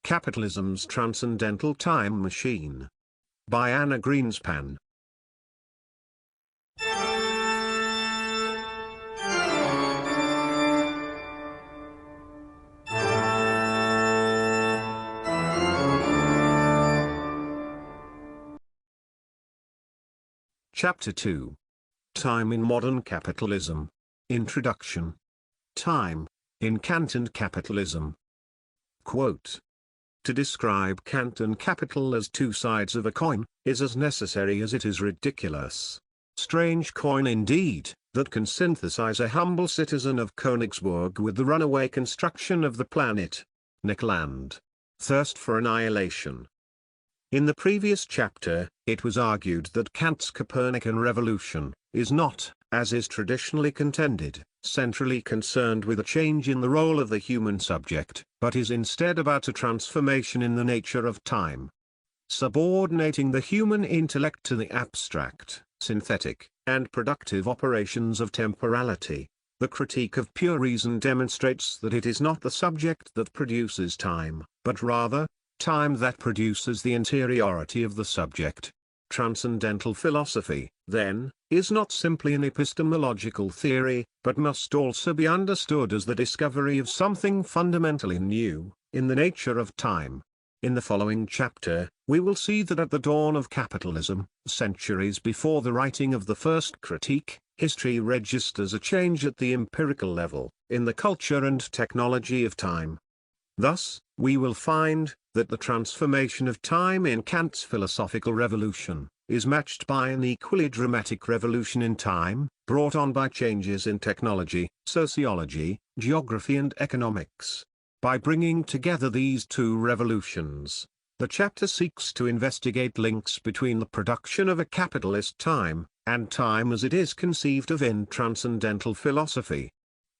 Capitalism's Transcendental Time Machine. By Anna Greenspan. Chapter 2. Time in Modern Capitalism. Introduction. Time, in Kant and Capitalism. Quote. To describe Kant and capital as two sides of a coin, is as necessary as it is ridiculous. Strange coin indeed, that can synthesize a humble citizen of Königsburg with the runaway construction of the planet. Nickland. Thirst for annihilation. In the previous chapter, it was argued that Kant's Copernican revolution is not, as is traditionally contended, centrally concerned with a change in the role of the human subject, but is instead about a transformation in the nature of time. Subordinating the human intellect to the abstract, synthetic, and productive operations of temporality, the critique of pure reason demonstrates that it is not the subject that produces time, but rather, time that produces the interiority of the subject. Transcendental philosophy, then, is not simply an epistemological theory, but must also be understood as the discovery of something fundamentally new, in the nature of time. In the following chapter, we will see that at the dawn of capitalism, centuries before the writing of the first critique, history registers a change at the empirical level, in the culture and technology of time. Thus, we will find that the transformation of time in Kant's philosophical revolution is matched by an equally dramatic revolution in time, brought on by changes in technology, sociology, geography and economics. By bringing together these two revolutions, the chapter seeks to investigate links between the production of a capitalist time, and time as it is conceived of in transcendental philosophy.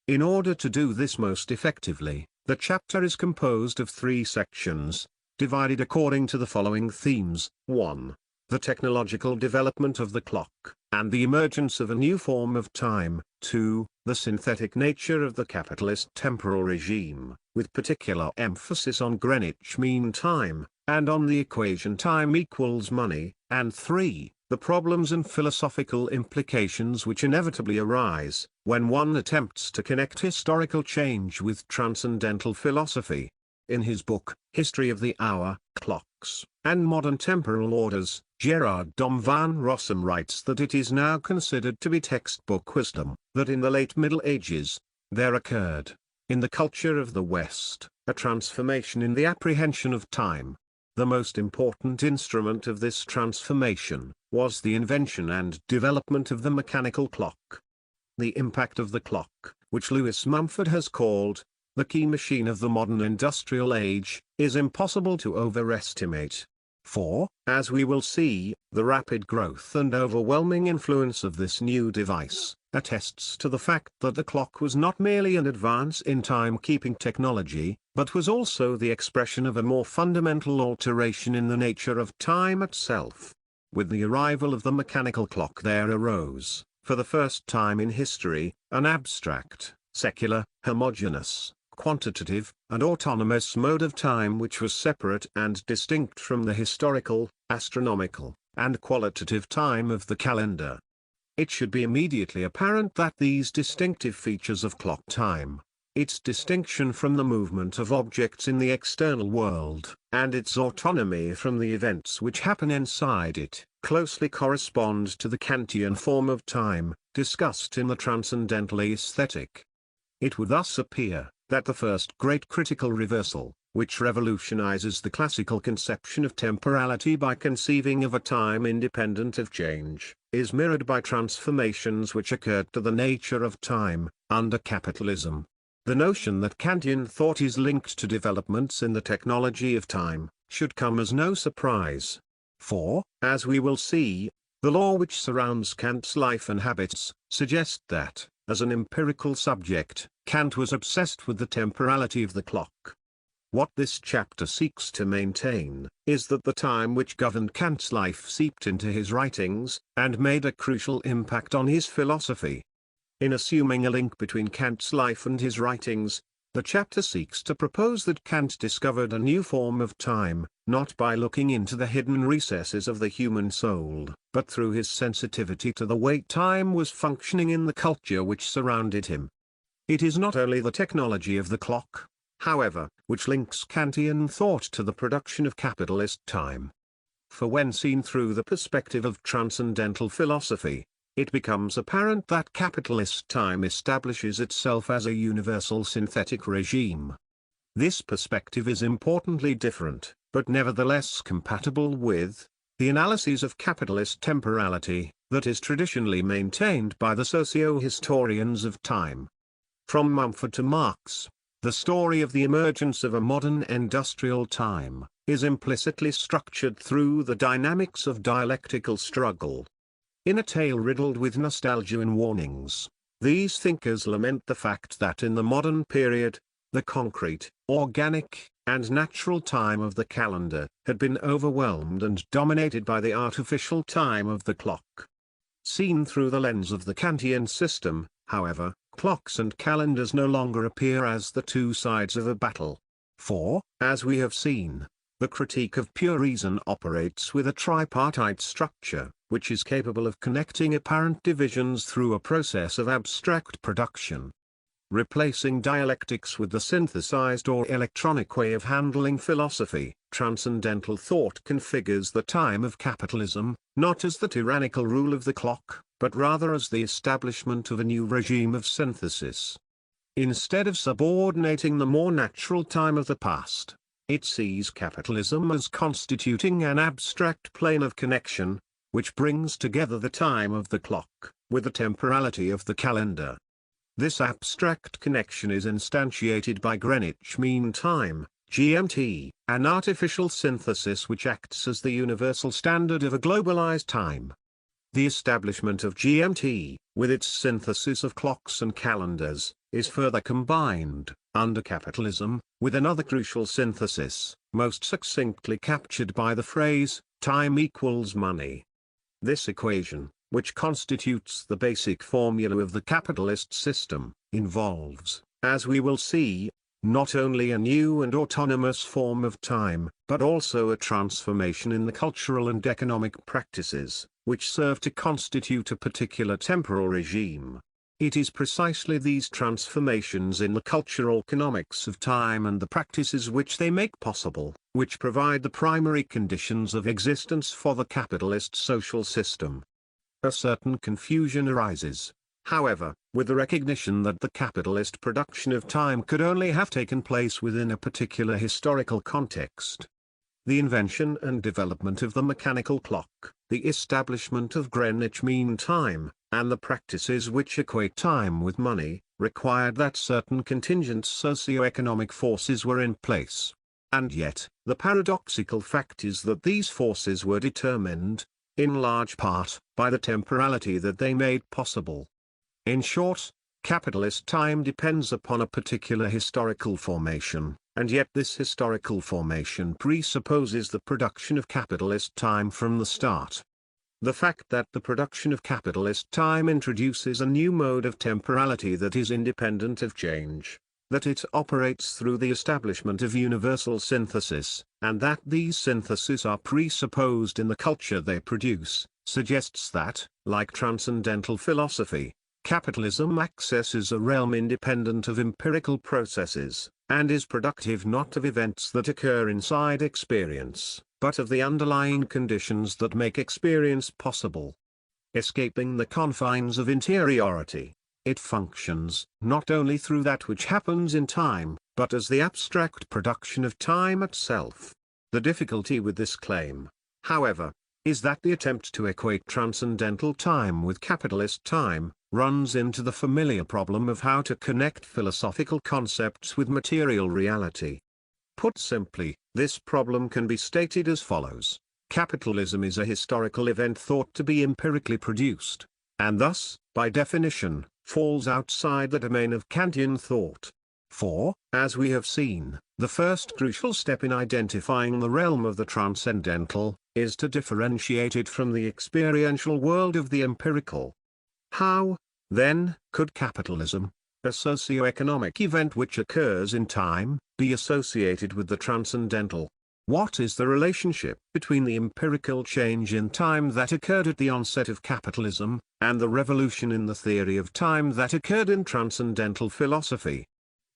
In order to do this most effectively, the chapter is composed of three sections, divided according to the following themes. 1. The technological development of the clock, and the emergence of a new form of time. 2. The synthetic nature of the capitalist temporal regime, with particular emphasis on Greenwich Mean Time, and on the equation time equals money. And 3. The problems and philosophical implications which inevitably arise, when one attempts to connect historical change with transcendental philosophy. In his book, History of the Hour, Clocks, and Modern Temporal Orders, Gerard Dom van Rossum writes that it is now considered to be textbook wisdom, that in the late Middle Ages, there occurred, in the culture of the West, a transformation in the apprehension of time. The most important instrument of this transformation was the invention and development of the mechanical clock. The impact of the clock, which Lewis Mumford has called the key machine of the modern industrial age, is impossible to overestimate. For, as we will see, the rapid growth and overwhelming influence of this new device attests to the fact that the clock was not merely an advance in timekeeping technology, but was also the expression of a more fundamental alteration in the nature of time itself. With the arrival of the mechanical clock there arose, for the first time in history, an abstract, secular, homogeneous, quantitative, and autonomous mode of time which was separate and distinct from the historical, astronomical, and qualitative time of the calendar. It should be immediately apparent that these distinctive features of clock time, its distinction from the movement of objects in the external world, and its autonomy from the events which happen inside it, closely correspond to the Kantian form of time, discussed in the Transcendental Aesthetic. It would thus appear that the first great critical reversal, which revolutionizes the classical conception of temporality by conceiving of a time independent of change, is mirrored by transformations which occurred to the nature of time, under capitalism. The notion that Kantian thought is linked to developments in the technology of time, should come as no surprise. For, as we will see, the law which surrounds Kant's life and habits, suggests that, as an empirical subject, Kant was obsessed with the temporality of the clock. What this chapter seeks to maintain, is that the time which governed Kant's life seeped into his writings, and made a crucial impact on his philosophy. In assuming a link between Kant's life and his writings, The chapter seeks to propose that Kant discovered a new form of time, not by looking into the hidden recesses of the human soul, but through his sensitivity to the way time was functioning in the culture which surrounded him. It is not only the technology of the clock, however, which links Kantian thought to the production of capitalist time. For when seen through the perspective of transcendental philosophy, it becomes apparent that capitalist time establishes itself as a universal synthetic regime. This perspective is importantly different, but nevertheless compatible with, the analyses of capitalist temporality, that is traditionally maintained by the socio-historians of time. From Mumford to Marx, the story of the emergence of a modern industrial time, is implicitly structured through the dynamics of dialectical struggle. In a tale riddled with nostalgia and warnings, these thinkers lament the fact that in the modern period, the concrete, organic, and natural time of the calendar had been overwhelmed and dominated by the artificial time of the clock. Seen through the lens of the Kantian system, however, clocks and calendars no longer appear as the two sides of a battle. For, as we have seen, the critique of pure reason operates with a tripartite structure, which is capable of connecting apparent divisions through a process of abstract production. Replacing dialectics with the synthesized or electronic way of handling philosophy, transcendental thought configures the time of capitalism, not as the tyrannical rule of the clock, but rather as the establishment of a new regime of synthesis. Instead of subordinating the more natural time of the past, it sees capitalism as constituting an abstract plane of connection, which brings together the time of the clock, with the temporality of the calendar. This abstract connection is instantiated by Greenwich Mean Time, GMT, an artificial synthesis which acts as the universal standard of a globalized time. The establishment of GMT, with its synthesis of clocks and calendars, is further combined, under capitalism, with another crucial synthesis, most succinctly captured by the phrase, time equals money. This equation, which constitutes the basic formula of the capitalist system, involves, as we will see, not only a new and autonomous form of time, but also a transformation in the cultural and economic practices, which serve to constitute a particular temporal regime. It is precisely these transformations in the cultural economics of time and the practices which they make possible, which provide the primary conditions of existence for the capitalist social system. A certain confusion arises, however, with the recognition that the capitalist production of time could only have taken place within a particular historical context. The invention and development of the mechanical clock, the establishment of Greenwich Mean Time, and the practices which equate time with money, required that certain contingent socio-economic forces were in place. And yet, the paradoxical fact is that these forces were determined, in large part, by the temporality that they made possible. In short, capitalist time depends upon a particular historical formation, and yet this historical formation presupposes the production of capitalist time from the start. The fact that the production of capitalist time introduces a new mode of temporality that is independent of change, that it operates through the establishment of universal synthesis, and that these syntheses are presupposed in the culture they produce, suggests that, like transcendental philosophy, capitalism accesses a realm independent of empirical processes, and is productive not of events that occur inside experience, but of the underlying conditions that make experience possible. Escaping the confines of interiority, it functions not only through that which happens in time, but as the abstract production of time itself. The difficulty with this claim, however, is that the attempt to equate transcendental time with capitalist time runs into the familiar problem of how to connect philosophical concepts with material reality. Put simply, this problem can be stated as follows: capitalism is a historical event thought to be empirically produced, and thus, by definition, falls outside the domain of Kantian thought. For, as we have seen, the first crucial step in identifying the realm of the transcendental, is to differentiate it from the experiential world of the empirical. How, then, could capitalism, A socio-economic event which occurs in time, be associated with the transcendental. What is the relationship between the empirical change in time that occurred at the onset of capitalism, and the revolution in the theory of time that occurred in transcendental philosophy?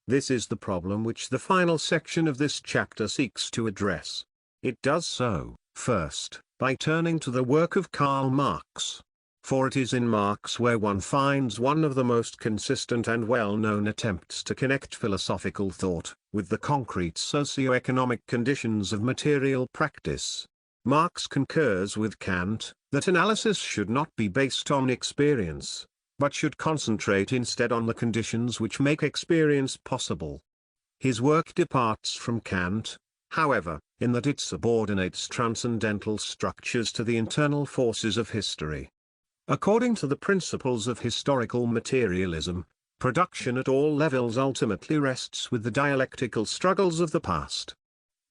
This is the problem which the final section of this chapter seeks to address. It does so, first, by turning to the work of Karl Marx. For it is in Marx where one finds one of the most consistent and well-known attempts to connect philosophical thought with the concrete socio-economic conditions of material practice. Marx concurs with Kant that analysis should not be based on experience, but should concentrate instead on the conditions which make experience possible. His work departs from Kant, however, in that it subordinates transcendental structures to the internal forces of history. According to the principles of historical materialism, production at all levels ultimately rests with the dialectical struggles of the past.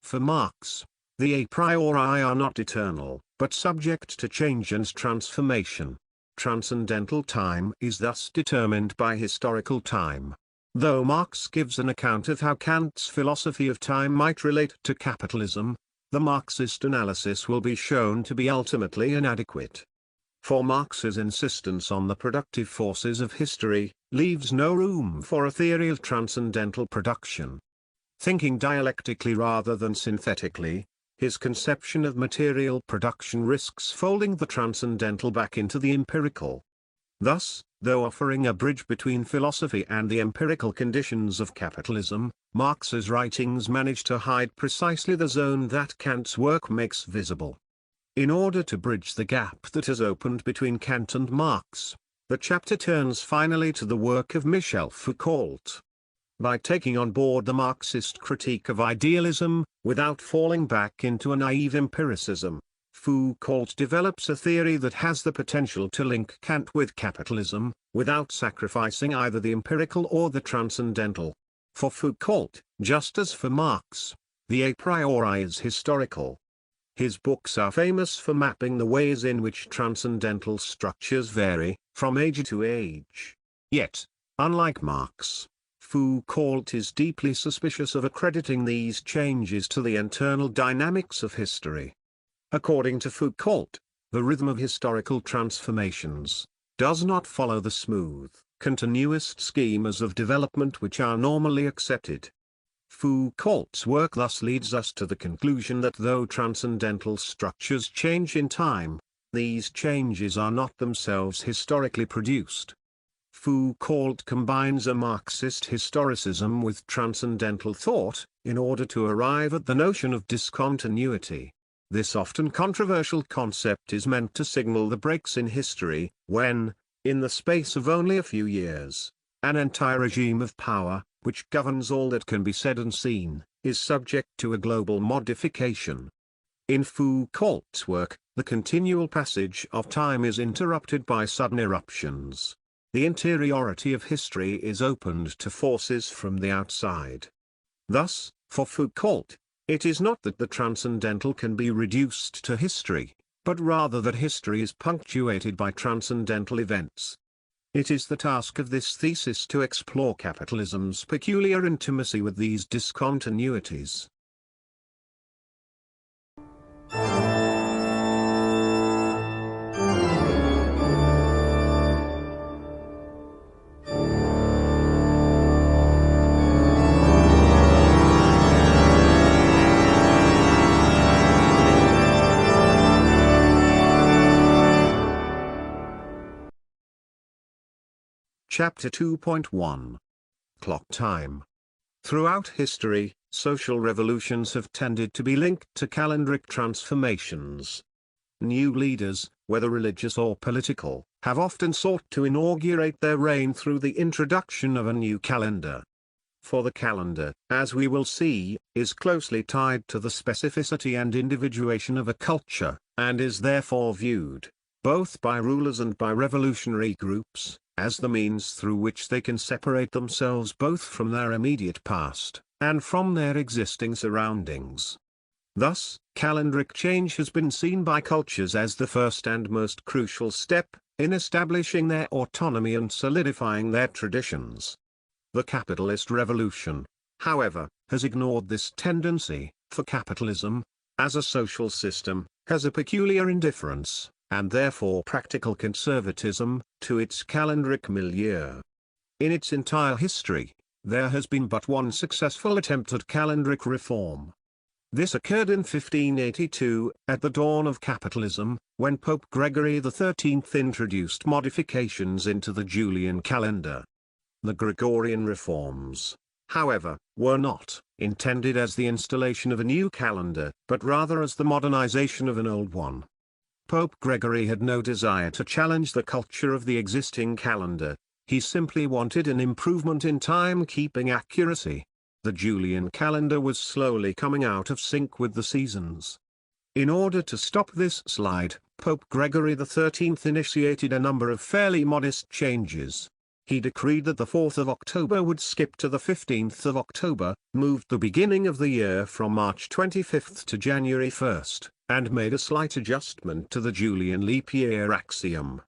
For Marx, the a priori are not eternal, but subject to change and transformation. Transcendental time is thus determined by historical time. Though Marx gives an account of how Kant's philosophy of time might relate to capitalism, the Marxist analysis will be shown to be ultimately inadequate. For Marx's insistence on the productive forces of history leaves no room for a theory of transcendental production. Thinking dialectically rather than synthetically, his conception of material production risks folding the transcendental back into the empirical. Thus, though offering a bridge between philosophy and the empirical conditions of capitalism, Marx's writings manage to hide precisely the zone that Kant's work makes visible. In order to bridge the gap that has opened between Kant and Marx, the chapter turns finally to the work of Michel Foucault. By taking on board the Marxist critique of idealism, without falling back into a naive empiricism, Foucault develops a theory that has the potential to link Kant with capitalism, without sacrificing either the empirical or the transcendental. For Foucault, just as for Marx, the a priori is historical. His books are famous for mapping the ways in which transcendental structures vary, from age to age. Yet, unlike Marx, Foucault is deeply suspicious of accrediting these changes to the internal dynamics of history. According to Foucault, the rhythm of historical transformations does not follow the smooth, continuous schemas of development which are normally accepted. Foucault's work thus leads us to the conclusion that though transcendental structures change in time, these changes are not themselves historically produced. Foucault combines a Marxist historicism with transcendental thought, in order to arrive at the notion of discontinuity. This often controversial concept is meant to signal the breaks in history, when, in the space of only a few years, an entire regime of power, which governs all that can be said and seen, is subject to a global modification. In Foucault's work, the continual passage of time is interrupted by sudden eruptions. The interiority of history is opened to forces from the outside. Thus, for Foucault, it is not that the transcendental can be reduced to history, but rather that history is punctuated by transcendental events. It is the task of this thesis to explore capitalism's peculiar intimacy with these discontinuities. Chapter 2.1 Clock Time. Throughout history, social revolutions have tended to be linked to calendric transformations. New leaders, whether religious or political, have often sought to inaugurate their reign through the introduction of a new calendar. For the calendar, as we will see, is closely tied to the specificity and individuation of a culture, and is therefore viewed, both by rulers and by revolutionary groups, as the means through which they can separate themselves both from their immediate past, and from their existing surroundings. Thus, calendric change has been seen by cultures as the first and most crucial step in establishing their autonomy and solidifying their traditions. The capitalist revolution, however, has ignored this tendency, for capitalism, as a social system, has a peculiar indifference, and therefore practical conservatism, to its calendric milieu. In its entire history, there has been but one successful attempt at calendric reform. This occurred in 1582, at the dawn of capitalism, when Pope Gregory XIII introduced modifications into the Julian calendar. The Gregorian reforms, however, were not intended as the installation of a new calendar, but rather as the modernization of an old one. Pope Gregory had no desire to challenge the culture of the existing calendar. He simply wanted an improvement in time-keeping accuracy. The Julian calendar was slowly coming out of sync with the seasons. In order to stop this slide, Pope Gregory XIII initiated a number of fairly modest changes. He decreed that the 4th of October would skip to the 15th of October, moved the beginning of the year from March 25 to January 1, and made a slight adjustment to the Julian leap year axiom.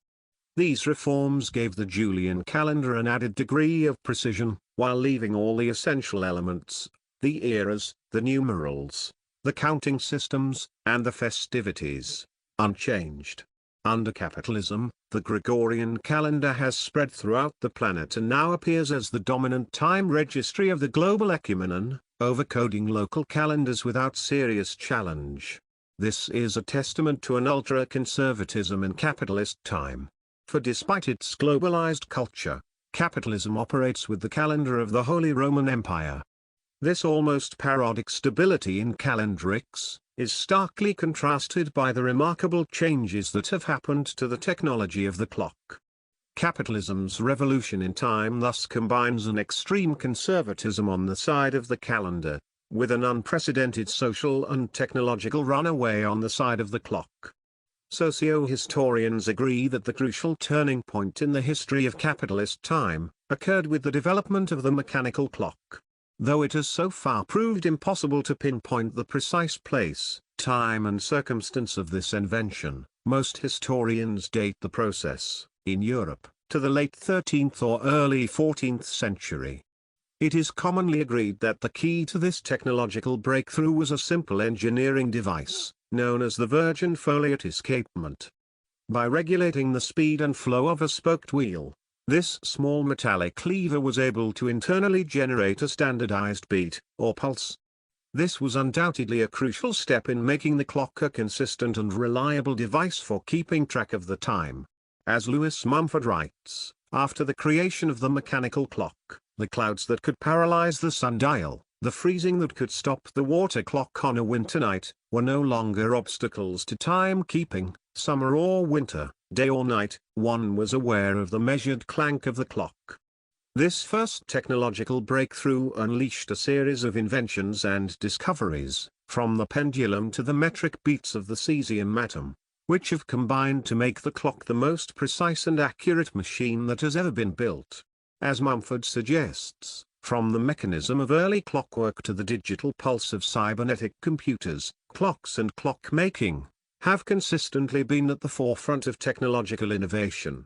These reforms gave the Julian calendar an added degree of precision, while leaving all the essential elements, the eras, the numerals, the counting systems, and the festivities, unchanged. Under capitalism, the Gregorian calendar has spread throughout the planet and now appears as the dominant time registry of the global ecumenon, overcoding local calendars without serious challenge. This is a testament to an ultra-conservatism in capitalist time. For despite its globalized culture, capitalism operates with the calendar of the Holy Roman Empire. This almost parodic stability in calendrics is starkly contrasted by the remarkable changes that have happened to the technology of the clock. Capitalism's revolution in time thus combines an extreme conservatism on the side of the calendar, with an unprecedented social and technological runaway on the side of the clock. Socio-historians agree that the crucial turning point in the history of capitalist time occurred with the development of the mechanical clock. Though it has so far proved impossible to pinpoint the precise place, time and circumstance of this invention, most historians date the process, in Europe, to the late 13th or early 14th century. It is commonly agreed that the key to this technological breakthrough was a simple engineering device, known as the Virgin Foliot escapement. By regulating the speed and flow of a spoked wheel, this small metallic lever was able to internally generate a standardized beat, or pulse. This was undoubtedly a crucial step in making the clock a consistent and reliable device for keeping track of the time. As Lewis Mumford writes, after the creation of the mechanical clock, the clouds that could paralyze the sundial, the freezing that could stop the water clock on a winter night, were no longer obstacles to time-keeping, summer or winter, day or night, one was aware of the measured clank of the clock. This first technological breakthrough unleashed a series of inventions and discoveries, from the pendulum to the metric beats of the cesium atom, which have combined to make the clock the most precise and accurate machine that has ever been built. As Mumford suggests, from the mechanism of early clockwork to the digital pulse of cybernetic computers, clocks and clock-making have consistently been at the forefront of technological innovation.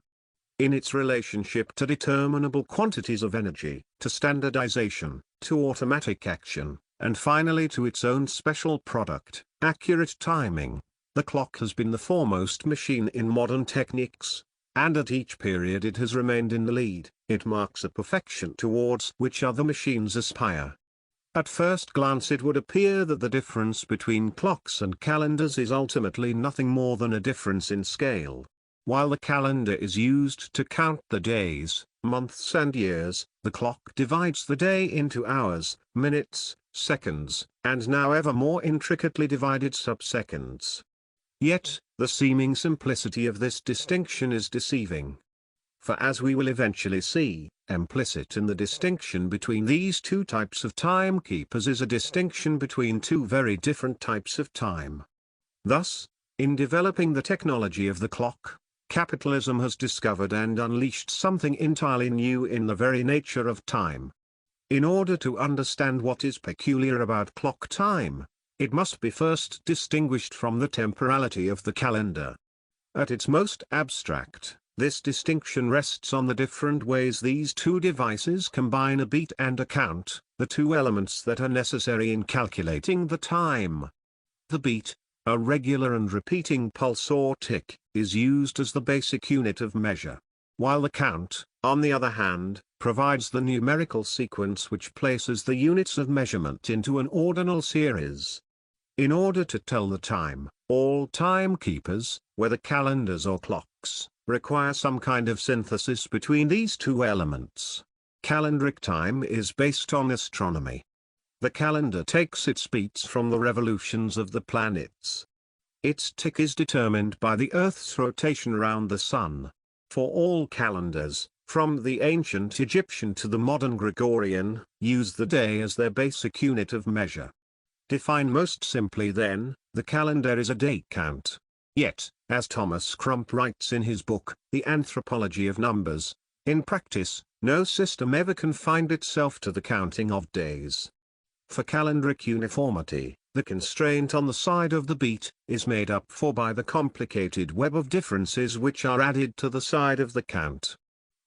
In its relationship to determinable quantities of energy, to standardization, to automatic action, and finally to its own special product, accurate timing, the clock has been the foremost machine in modern techniques, and at each period it has remained in the lead. It marks a perfection towards which other machines aspire. At first glance it would appear that the difference between clocks and calendars is ultimately nothing more than a difference in scale. While the calendar is used to count the days, months and years, the clock divides the day into hours, minutes, seconds, and now ever more intricately divided subseconds. Yet, the seeming simplicity of this distinction is deceiving. For as we will eventually see, implicit in the distinction between these two types of timekeepers is a distinction between two very different types of time. Thus, in developing the technology of the clock, capitalism has discovered and unleashed something entirely new in the very nature of time. In order to understand what is peculiar about clock time, it must be first distinguished from the temporality of the calendar. At its most abstract, This distinction rests on the different ways these two devices combine a beat and a count, the two elements that are necessary in calculating the time. The beat, a regular and repeating pulse or tick, is used as the basic unit of measure, while the count, on the other hand, provides the numerical sequence which places the units of measurement into an ordinal series. In order to tell the time, all timekeepers, whether calendars or clocks, require some kind of synthesis between these two elements. Calendric time is based on astronomy. The calendar takes its beats from the revolutions of the planets. Its tick is determined by the Earth's rotation around the Sun. For all calendars, from the ancient Egyptian to the modern Gregorian, use the day as their basic unit of measure. Defined most simply then, the calendar is a day count. Yet, as Thomas Crump writes in his book, The Anthropology of Numbers, in practice, no system ever confined itself to the counting of days. For calendric uniformity, the constraint on the side of the beat is made up for by the complicated web of differences which are added to the side of the count.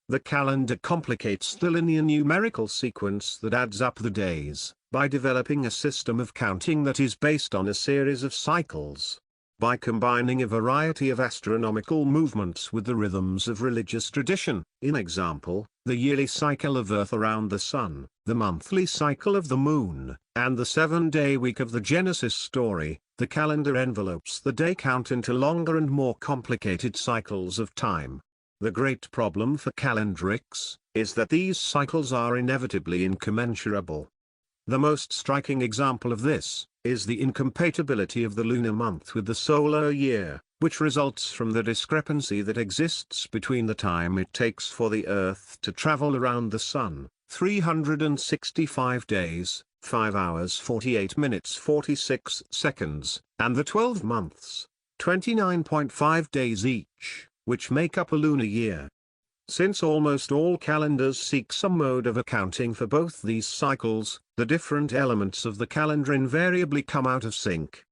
The calendar complicates the linear numerical sequence that adds up the days, by developing a system of counting that is based on a series of cycles. By combining a variety of astronomical movements with the rhythms of religious tradition, in example, the yearly cycle of Earth around the Sun, the monthly cycle of the Moon, and the 7-day week of the Genesis story, the calendar envelopes the day count into longer and more complicated cycles of time. The great problem for calendrics is that these cycles are inevitably incommensurable. The most striking example of this is the incompatibility of the lunar month with the solar year, which results from the discrepancy that exists between the time it takes for the Earth to travel around the Sun, 365 days, 5 hours 48 minutes 46 seconds, and the 12 months, 29.5 days each, which make up a lunar year. Since almost all calendars seek some mode of accounting for both these cycles, the different elements of the calendar invariably come out of sync.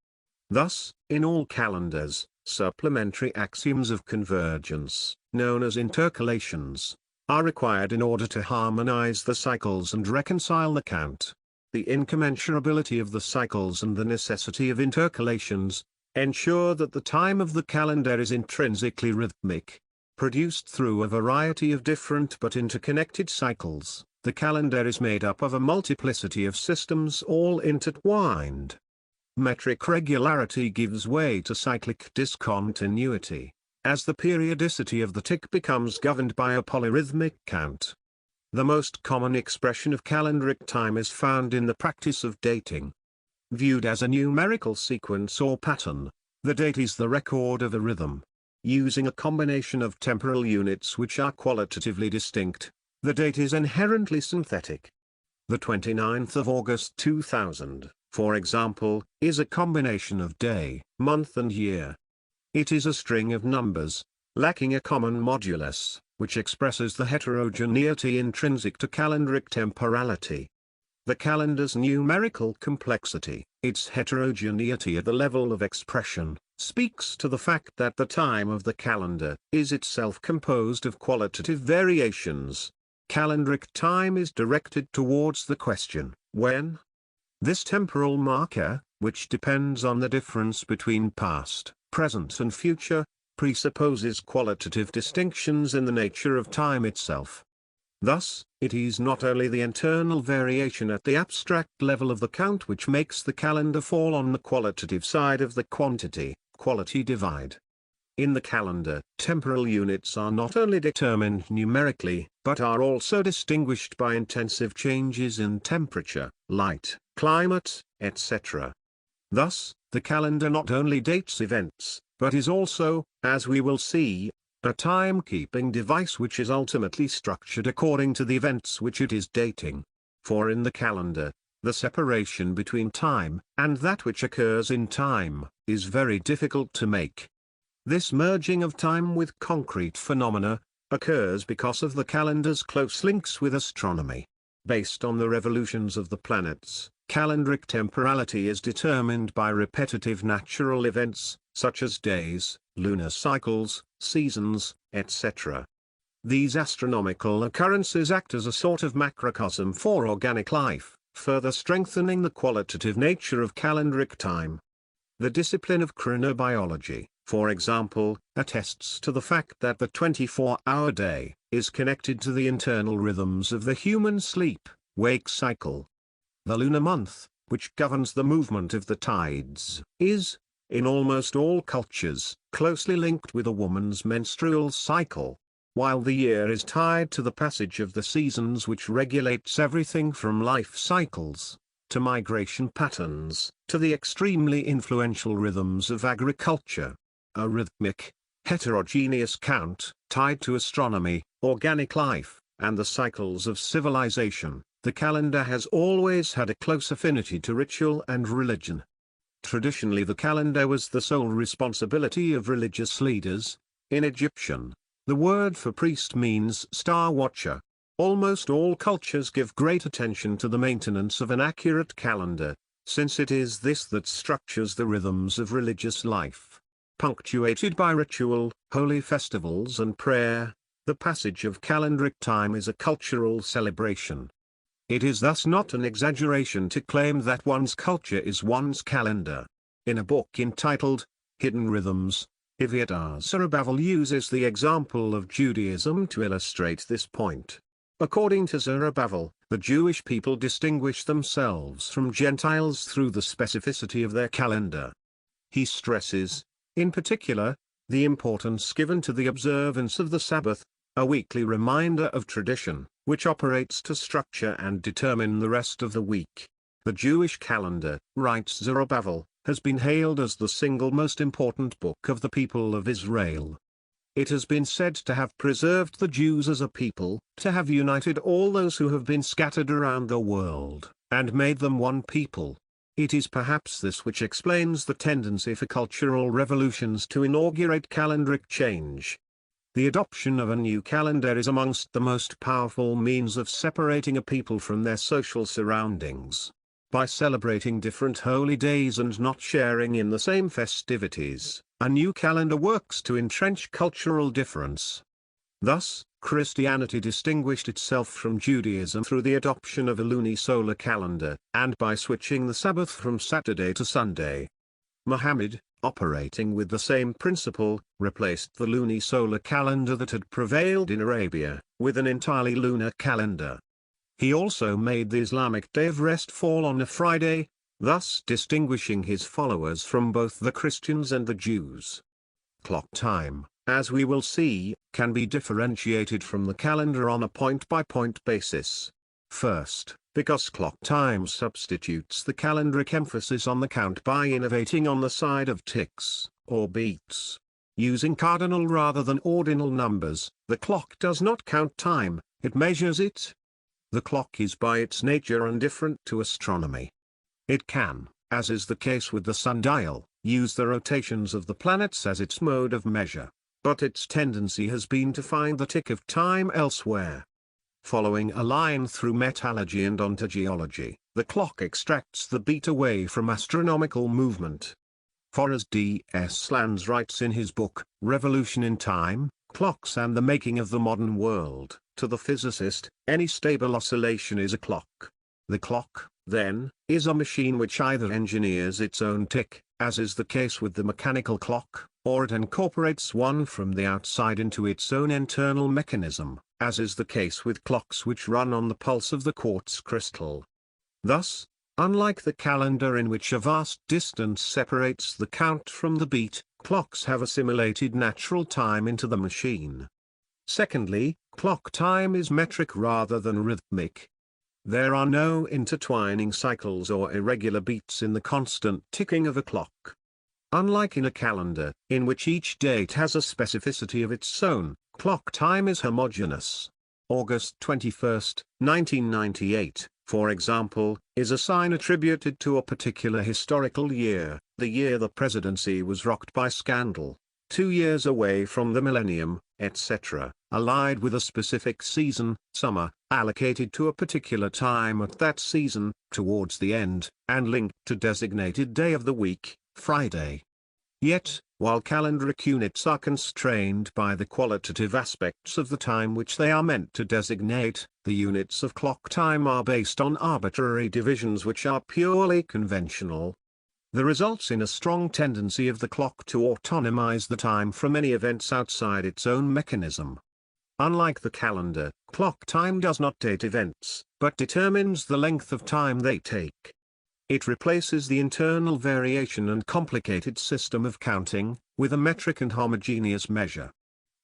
Thus, in all calendars, supplementary axioms of convergence, known as intercalations, are required in order to harmonize the cycles and reconcile the count. The incommensurability of the cycles and the necessity of intercalations ensure that the time of the calendar is intrinsically rhythmic. Produced through a variety of different but interconnected cycles, the calendar is made up of a multiplicity of systems all intertwined. Metric regularity gives way to cyclic discontinuity, as the periodicity of the tick becomes governed by a polyrhythmic count. The most common expression of calendric time is found in the practice of dating. Viewed as a numerical sequence or pattern, the date is the record of a rhythm. Using a combination of temporal units which are qualitatively distinct, the date is inherently synthetic. The 29th of August 2000, for example, is a combination of day, month and year. It is a string of numbers, lacking a common modulus, which expresses the heterogeneity intrinsic to calendric temporality. The calendar's numerical complexity, its heterogeneity at the level of expression, speaks to the fact that the time of the calendar is itself composed of qualitative variations. Calendric time is directed towards the question, when? This temporal marker, which depends on the difference between past, present and future, presupposes qualitative distinctions in the nature of time itself. Thus, it is not only the internal variation at the abstract level of the count which makes the calendar fall on the qualitative side of the quantity divide. In the calendar, temporal units are not only determined numerically, but are also distinguished by intensive changes in temperature, light, climate, etc. Thus, the calendar not only dates events, but is also, as we will see, a timekeeping device which is ultimately structured according to the events which it is dating. For in the calendar, the separation between time and that which occurs in time is very difficult to make. This merging of time with concrete phenomena occurs because of the calendar's close links with astronomy. Based on the revolutions of the planets, calendric temporality is determined by repetitive natural events, such as days, lunar cycles, seasons, etc. These astronomical occurrences act as a sort of macrocosm for organic life, further strengthening the qualitative nature of calendric time. The discipline of chronobiology, for example, attests to the fact that the 24-hour day is connected to the internal rhythms of the human sleep-wake cycle. The lunar month, which governs the movement of the tides, is, in almost all cultures, closely linked with a woman's menstrual cycle, while the year is tied to the passage of the seasons, which regulates everything from life cycles to migration patterns, to the extremely influential rhythms of agriculture. A rhythmic, heterogeneous count, tied to astronomy, organic life, and the cycles of civilization, the calendar has always had a close affinity to ritual and religion. Traditionally, the calendar was the sole responsibility of religious leaders. In Egyptian, the word for priest means star watcher. Almost all cultures give great attention to the maintenance of an accurate calendar, since it is this that structures the rhythms of religious life. Punctuated by ritual, holy festivals and prayer, the passage of calendric time is a cultural celebration. It is thus not an exaggeration to claim that one's culture is one's calendar. In a book entitled, Hidden Rhythms, Iviatar Zerubbabel uses the example of Judaism to illustrate this point. According to Zerubbabel, the Jewish people distinguish themselves from Gentiles through the specificity of their calendar. He stresses, in particular, the importance given to the observance of the Sabbath, a weekly reminder of tradition, which operates to structure and determine the rest of the week. The Jewish calendar, writes Zerubbabel, has been hailed as the single most important book of the people of Israel. It has been said to have preserved the Jews as a people, to have united all those who have been scattered around the world, and made them one people. It is perhaps this which explains the tendency for cultural revolutions to inaugurate calendric change. The adoption of a new calendar is amongst the most powerful means of separating a people from their social surroundings. By celebrating different holy days and not sharing in the same festivities, a new calendar works to entrench cultural difference. Thus, Christianity distinguished itself from Judaism through the adoption of a lunisolar calendar, and by switching the Sabbath from Saturday to Sunday. Muhammad, operating with the same principle, replaced the lunisolar calendar that had prevailed in Arabia, with an entirely lunar calendar. He also made the Islamic day of rest fall on a Friday, thus distinguishing his followers from both the Christians and the Jews. Clock time, as we will see, can be differentiated from the calendar on a point-by-point basis. First, because clock time substitutes the calendric emphasis on the count by innovating on the side of ticks, or beats. Using cardinal rather than ordinal numbers, the clock does not count time, it measures it. The clock is by its nature indifferent to astronomy. It can, as is the case with the sundial, use the rotations of the planets as its mode of measure, but its tendency has been to find the tick of time elsewhere. Following a line through metallurgy and onto geology, the clock extracts the beat away from astronomical movement. For as D.S. Lands writes in his book, Revolution in Time, Clocks and the Making of the Modern World, to the physicist, any stable oscillation is a clock. The clock, then, is a machine which either engineers its own tick, as is the case with the mechanical clock, or it incorporates one from the outside into its own internal mechanism, as is the case with clocks which run on the pulse of the quartz crystal. Thus, unlike the calendar in which a vast distance separates the count from the beat, clocks have assimilated natural time into the machine. Secondly, clock time is metric rather than rhythmic. There are no intertwining cycles or irregular beats in the constant ticking of a clock. Unlike in a calendar, in which each date has a specificity of its own, clock time is homogeneous. August 21, 1998, for example, is a sign attributed to a particular historical year, the year the presidency was rocked by scandal, 2 years away from the millennium, etc., allied with a specific season, summer, allocated to a particular time at that season, towards the end, and linked to designated day of the week, Friday. Yet, while calendric units are constrained by the qualitative aspects of the time which they are meant to designate, the units of clock time are based on arbitrary divisions which are purely conventional. There results in a strong tendency of the clock to autonomize the time from any events outside its own mechanism. Unlike the calendar, clock time does not date events, but determines the length of time they take. It replaces the internal variation and complicated system of counting, with a metric and homogeneous measure.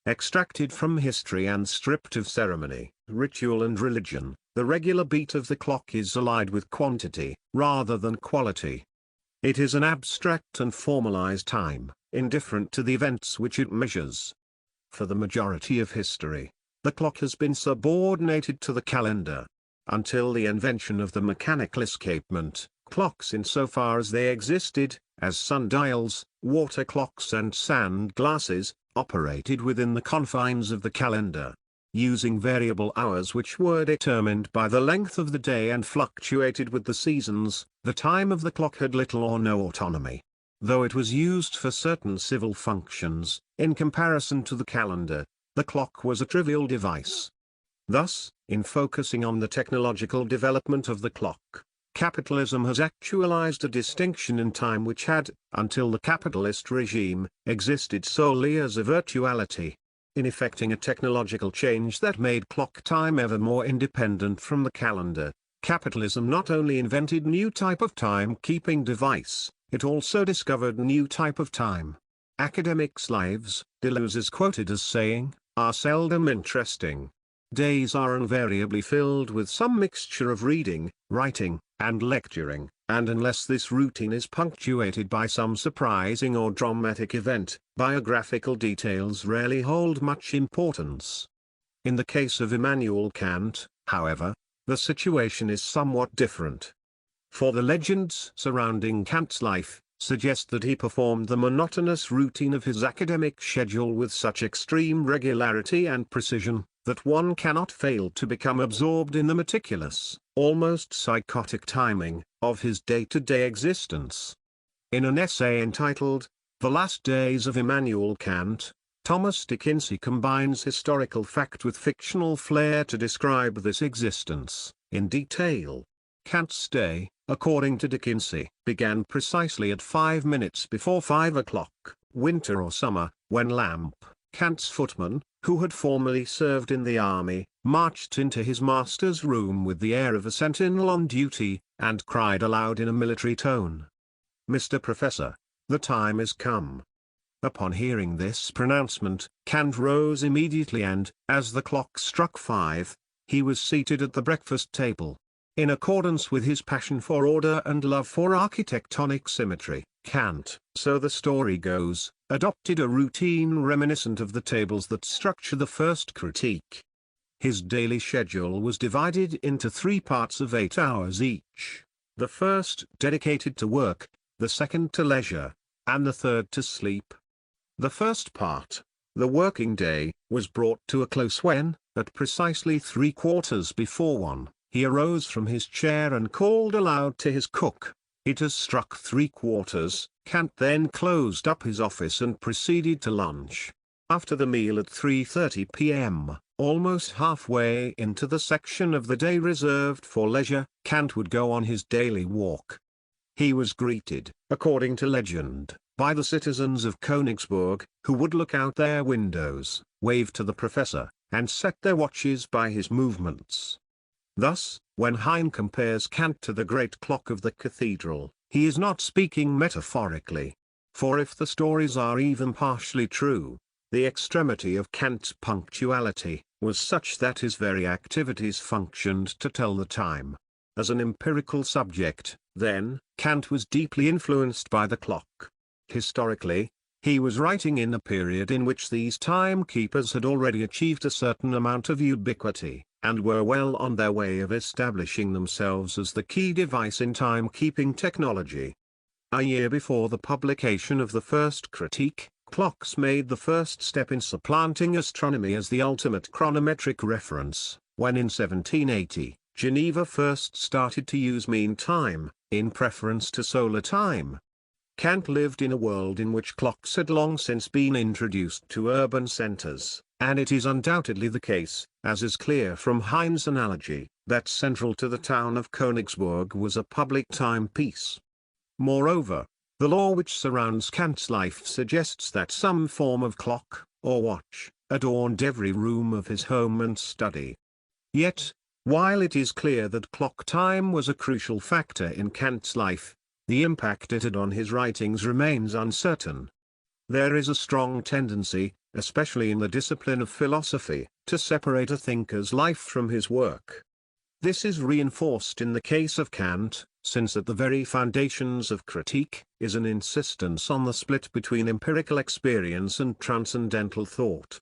Extracted from history and stripped of ceremony, ritual and religion, the regular beat of the clock is allied with quantity, rather than quality. It is an abstract and formalized time, indifferent to the events which it measures. For the majority of history, the clock has been subordinated to the calendar. Until the invention of the mechanical escapement, clocks insofar as they existed, as sundials, water clocks and sand glasses, operated within the confines of the calendar. Using variable hours which were determined by the length of the day and fluctuated with the seasons, the time of the clock had little or no autonomy. Though it was used for certain civil functions, in comparison to the calendar, the clock was a trivial device. Thus, in focusing on the technological development of the clock, capitalism has actualized a distinction in time which had, until the capitalist regime, existed solely as a virtuality. In effecting a technological change that made clock time ever more independent from the calendar, capitalism not only invented new type of time-keeping device, it also discovered new type of time. Academics' lives, Deleuze is quoted as saying, are seldom interesting. Days are invariably filled with some mixture of reading, writing, and lecturing, and unless this routine is punctuated by some surprising or dramatic event, biographical details rarely hold much importance. In the case of Immanuel Kant, however, the situation is somewhat different. For the legends surrounding Kant's life suggest that he performed the monotonous routine of his academic schedule with such extreme regularity and precision, that one cannot fail to become absorbed in the meticulous, almost psychotic timing, of his day-to-day existence. In an essay entitled, The Last Days of Immanuel Kant, Thomas de Quincey combines historical fact with fictional flair to describe this existence, in detail. Kant's day, according to de Quincey, began precisely at 5 minutes before 5 o'clock, winter or summer, when Lamp, Kant's footman, who had formerly served in the army, marched into his master's room with the air of a sentinel on duty, and cried aloud in a military tone, "Mr. Professor, the time is come." Upon hearing this pronouncement, Kant rose immediately and, as the clock struck 5, he was seated at the breakfast table. In accordance with his passion for order and love for architectonic symmetry, Kant, so the story goes, adopted a routine reminiscent of the tables that structure the first Critique. His daily schedule was divided into 3 parts of 8 hours each, the first dedicated to work, the second to leisure, and the third to sleep. The first part, the working day, was brought to a close when, at precisely 3/4 before 1, he arose from his chair and called aloud to his cook, "It has struck 3/4." Kant then closed up his office and proceeded to lunch. After the meal at 3:30 p.m., almost halfway into the section of the day reserved for leisure, Kant would go on his daily walk. He was greeted, according to legend, by the citizens of Königsberg, who would look out their windows, wave to the professor, and set their watches by his movements. Thus, when Heine compares Kant to the great clock of the cathedral, he is not speaking metaphorically. For if the stories are even partially true, the extremity of Kant's punctuality was such that his very activities functioned to tell the time. As an empirical subject, then, Kant was deeply influenced by the clock. Historically, he was writing in a period in which these timekeepers had already achieved a certain amount of ubiquity, and were well on their way of establishing themselves as the key device in timekeeping technology. A year before the publication of the first Critique, clocks made the first step in supplanting astronomy as the ultimate chronometric reference, when in 1780, Geneva first started to use mean time, in preference to solar time. Kant lived in a world in which clocks had long since been introduced to urban centers, and it is undoubtedly the case, as is clear from Hein's analogy, that central to the town of Königsburg was a public timepiece. Moreover, the law which surrounds Kant's life suggests that some form of clock, or watch, adorned every room of his home and study. Yet, while it is clear that clock time was a crucial factor in Kant's life, the impact it had on his writings remains uncertain. There is a strong tendency, especially in the discipline of philosophy, to separate a thinker's life from his work. This is reinforced in the case of Kant, since at the very foundations of critique is an insistence on the split between empirical experience and transcendental thought.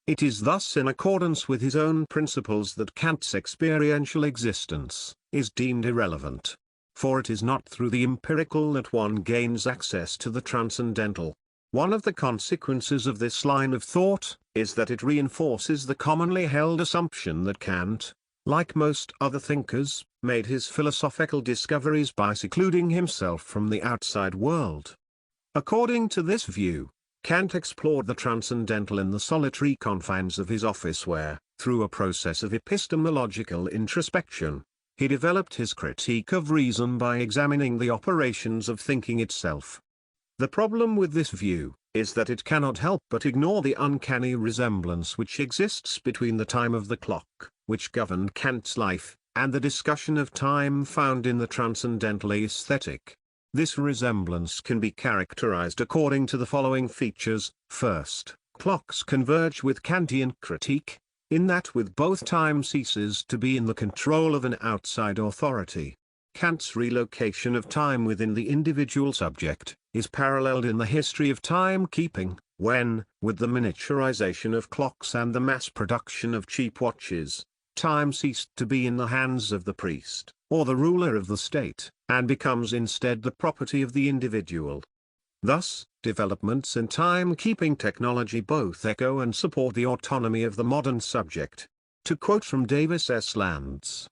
It is thus in accordance with his own principles that Kant's experiential existence is deemed irrelevant. For it is not through the empirical that one gains access to the transcendental. One of the consequences of this line of thought is that it reinforces the commonly held assumption that Kant, like most other thinkers, made his philosophical discoveries by secluding himself from the outside world. According to this view, Kant explored the transcendental in the solitary confines of his office where, through a process of epistemological introspection, he developed his critique of reason by examining the operations of thinking itself. The problem with this view is that it cannot help but ignore the uncanny resemblance which exists between the time of the clock, which governed Kant's life, and the discussion of time found in the transcendental aesthetic. This resemblance can be characterized according to the following features. First, clocks converge with Kantian critique, in that with both time ceases to be in the control of an outside authority. Kant's relocation of time within the individual subject is paralleled in the history of timekeeping, when, with the miniaturization of clocks and the mass production of cheap watches, time ceased to be in the hands of the priest, or the ruler of the state, and becomes instead the property of the individual. Thus, developments in timekeeping technology both echo and support the autonomy of the modern subject. To quote from Davis S. Landes,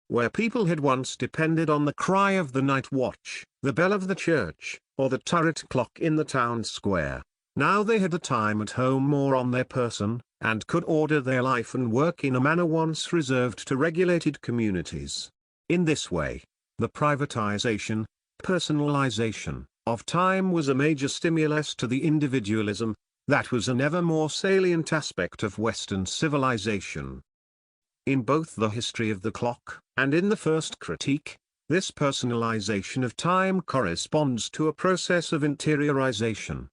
where people had once depended on the cry of the night watch, the bell of the church, or the turret clock in the town square, now they had the time at home or on their person, and could order their life and work in a manner once reserved to regulated communities. In this way, the privatization, personalization, of time was a major stimulus to the individualism that was an ever more salient aspect of Western civilization. In both the history of the clock, and in the first critique, this personalization of time corresponds to a process of interiorization.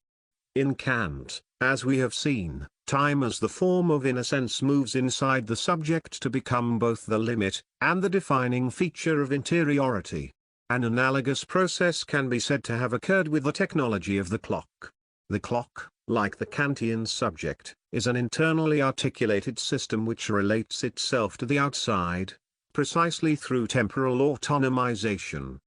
In Kant, as we have seen, time as the form of inner sense moves inside the subject to become both the limit and the defining feature of interiority. An analogous process can be said to have occurred with the technology of the clock. The clock, like the Kantian subject, is an internally articulated system which relates itself to the outside, precisely through temporal autonomization.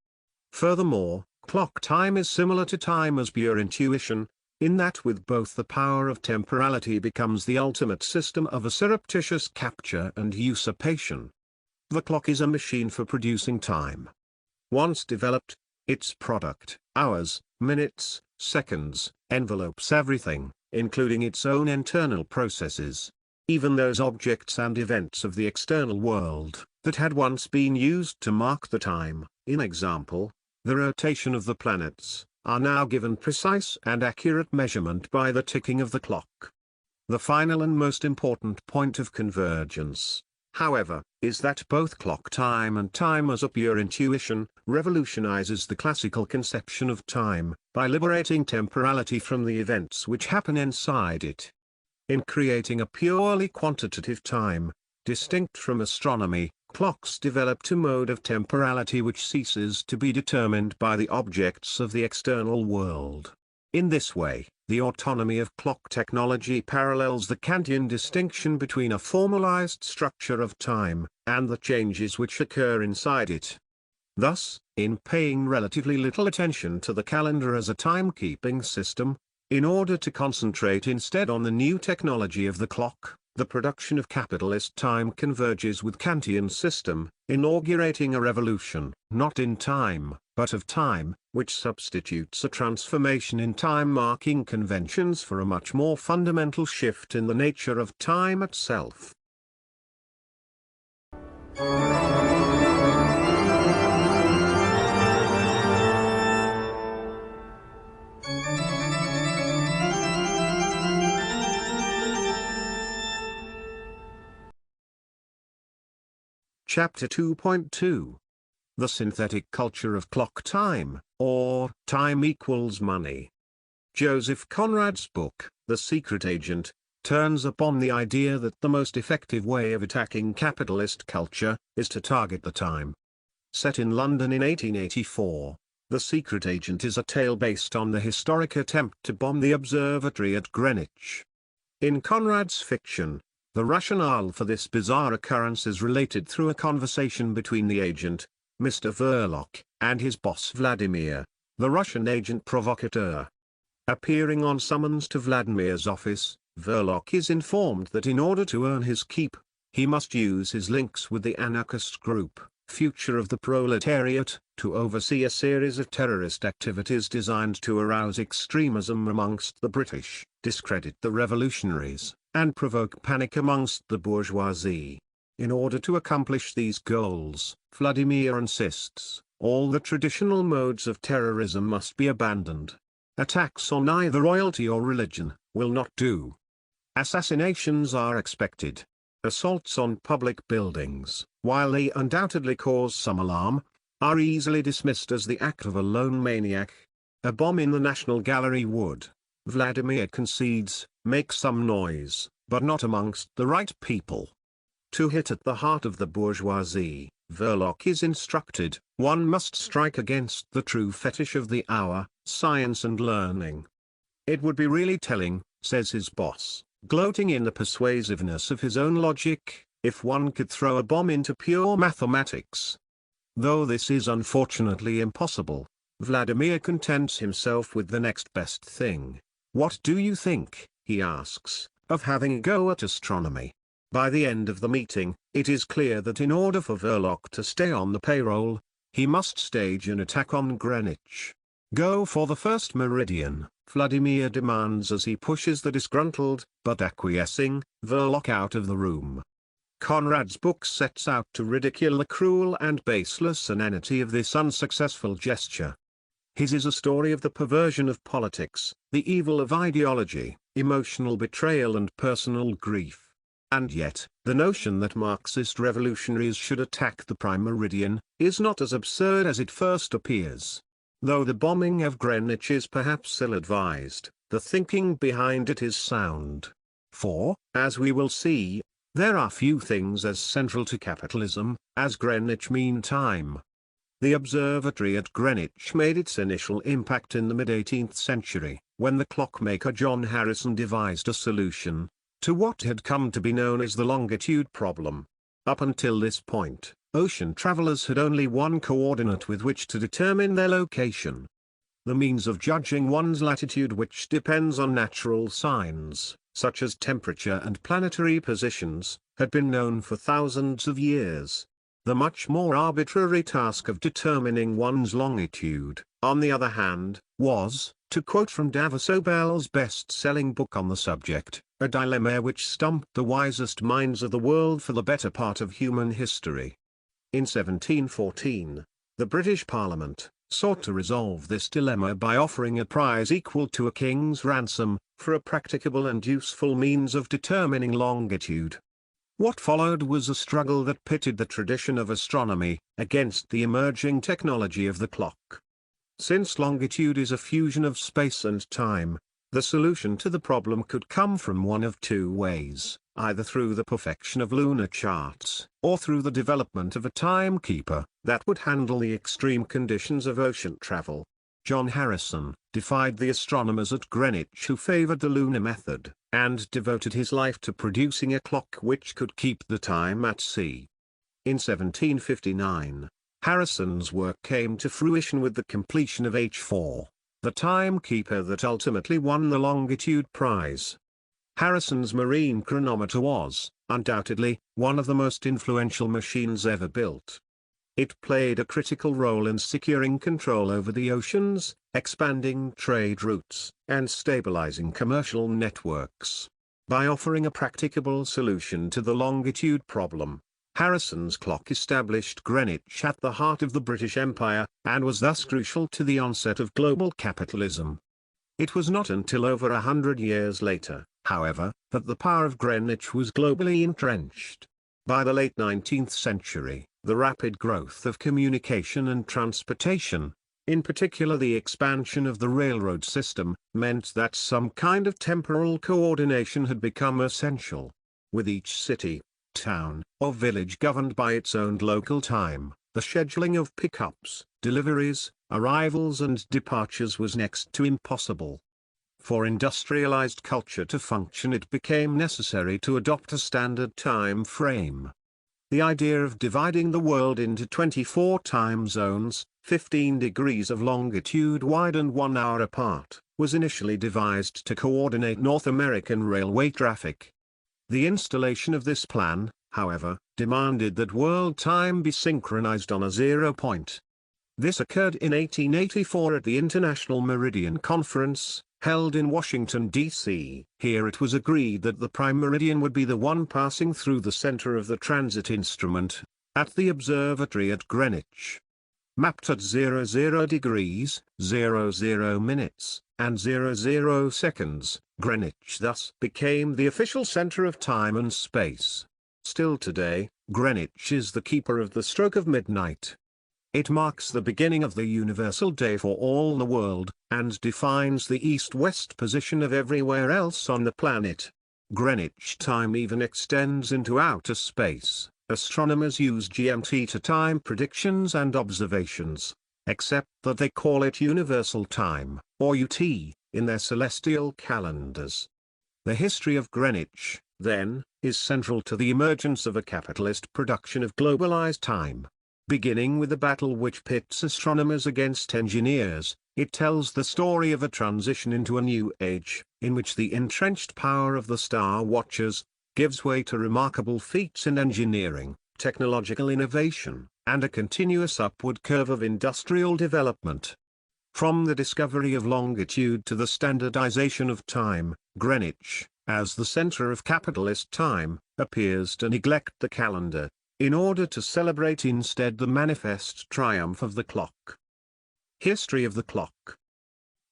Furthermore, clock time is similar to time as pure intuition, in that with both the power of temporality becomes the ultimate system of a surreptitious capture and usurpation. The clock is a machine for producing time. Once developed, its product, hours, minutes, seconds, envelopes everything, including its own internal processes. Even those objects and events of the external world, that had once been used to mark the time, in example, the rotation of the planets, are now given precise and accurate measurement by the ticking of the clock. The final and most important point of convergence, however, is that both clock time and time as a pure intuition revolutionizes the classical conception of time, by liberating temporality from the events which happen inside it. In creating a purely quantitative time, distinct from astronomy, clocks developed a mode of temporality which ceases to be determined by the objects of the external world. In this way, the autonomy of clock technology parallels the Kantian distinction between a formalized structure of time, and the changes which occur inside it. Thus, in paying relatively little attention to the calendar as a timekeeping system, in order to concentrate instead on the new technology of the clock, the production of capitalist time converges with Kantian system, inaugurating a revolution, not in time, but of time, which substitutes a transformation in time-marking conventions for a much more fundamental shift in the nature of time itself. Chapter 2.2. The Synthetic Culture of Clock Time, or Time Equals Money. Joseph Conrad's book, The Secret Agent, turns upon the idea that the most effective way of attacking capitalist culture is to target the time. Set in London in 1884, The Secret Agent is a tale based on the historic attempt to bomb the observatory at Greenwich. In Conrad's fiction, the rationale for this bizarre occurrence is related through a conversation between the agent, Mr. Verloc, and his boss Vladimir, the Russian agent provocateur. Appearing on summons to Vladimir's office, Verloc is informed that in order to earn his keep, he must use his links with the anarchist group, Future of the Proletariat, to oversee a series of terrorist activities designed to arouse extremism amongst the British, discredit the revolutionaries, and provoke panic amongst the bourgeoisie. In order to accomplish these goals, Vladimir insists, all the traditional modes of terrorism must be abandoned. Attacks on either royalty or religion will not do. Assassinations are expected. Assaults on public buildings, while they undoubtedly cause some alarm, are easily dismissed as the act of a lone maniac. A bomb in the National Gallery would, Vladimir concedes, make some noise, but not amongst the right people. To hit at the heart of the bourgeoisie, Verloc is instructed, one must strike against the true fetish of the hour, science and learning. It would be really telling, says his boss, gloating in the persuasiveness of his own logic, if one could throw a bomb into pure mathematics. Though this is unfortunately impossible, Vladimir contents himself with the next best thing. What do you think, he asks, of having a go at astronomy? By the end of the meeting, it is clear that in order for Verloc to stay on the payroll, he must stage an attack on Greenwich. Go for the first meridian, Vladimir demands as he pushes the disgruntled, but acquiescing, Verloc out of the room. Conrad's book sets out to ridicule the cruel and baseless inanity of this unsuccessful gesture. His is a story of the perversion of politics, the evil of ideology, emotional betrayal and personal grief. And yet, the notion that Marxist revolutionaries should attack the prime meridian, is not as absurd as it first appears. Though the bombing of Greenwich is perhaps ill-advised, the thinking behind it is sound. For, as we will see, there are few things as central to capitalism, as Greenwich Mean Time. The observatory at Greenwich made its initial impact in the mid-18th century, when the clockmaker John Harrison devised a solution to what had come to be known as the longitude problem. Up until this point, ocean travelers had only one coordinate with which to determine their location. The means of judging one's latitude, which depends on natural signs, such as temperature and planetary positions, had been known for thousands of years. The much more arbitrary task of determining one's longitude, on the other hand, was, to quote from Davos Obel's best-selling book on the subject, a dilemma which stumped the wisest minds of the world for the better part of human history. In 1714, the British Parliament sought to resolve this dilemma by offering a prize equal to a king's ransom, for a practicable and useful means of determining longitude. What followed was a struggle that pitted the tradition of astronomy against the emerging technology of the clock. Since longitude is a fusion of space and time, the solution to the problem could come from one of two ways, either through the perfection of lunar charts, or through the development of a timekeeper that would handle the extreme conditions of ocean travel. John Harrison defied the astronomers at Greenwich who favored the lunar method, and devoted his life to producing a clock which could keep the time at sea. In 1759, Harrison's work came to fruition with the completion of H4, the timekeeper that ultimately won the longitude prize. Harrison's marine chronometer was, undoubtedly, one of the most influential machines ever built. It played a critical role in securing control over the oceans, expanding trade routes, and stabilizing commercial networks. By offering a practicable solution to the longitude problem, Harrison's clock established Greenwich at the heart of the British Empire, and was thus crucial to the onset of global capitalism. It was not until over 100 years later, however, that the power of Greenwich was globally entrenched. By the late 19th century, the rapid growth of communication and transportation, in particular the expansion of the railroad system, meant that some kind of temporal coordination had become essential. With each city, town, or village governed by its own local time, the scheduling of pickups, deliveries, arrivals and departures was next to impossible. For industrialized culture to function, it became necessary to adopt a standard time frame. The idea of dividing the world into 24 time zones, 15 degrees of longitude wide and 1 hour apart, was initially devised to coordinate North American railway traffic. The installation of this plan, however, demanded that world time be synchronized on a zero point. This occurred in 1884 at the International Meridian Conference, held in Washington, D.C. Here it was agreed that the prime meridian would be the one passing through the center of the transit instrument, at the observatory at Greenwich. Mapped at 00 degrees, 00 minutes, and 00 seconds, Greenwich thus became the official center of time and space. Still today, Greenwich is the keeper of the stroke of midnight. It marks the beginning of the universal day for all the world, and defines the east-west position of everywhere else on the planet. Greenwich time even extends into outer space. Astronomers use GMT to time predictions and observations, except that they call it universal time, or UT, in their celestial calendars. The history of Greenwich, then, is central to the emergence of a capitalist production of globalized time. Beginning with a battle which pits astronomers against engineers, it tells the story of a transition into a new age, in which the entrenched power of the Star Watchers gives way to remarkable feats in engineering, technological innovation, and a continuous upward curve of industrial development. From the discovery of longitude to the standardization of time, Greenwich, as the center of capitalist time, appears to neglect the calendar, in order to celebrate instead the manifest triumph of the clock. History of the clock.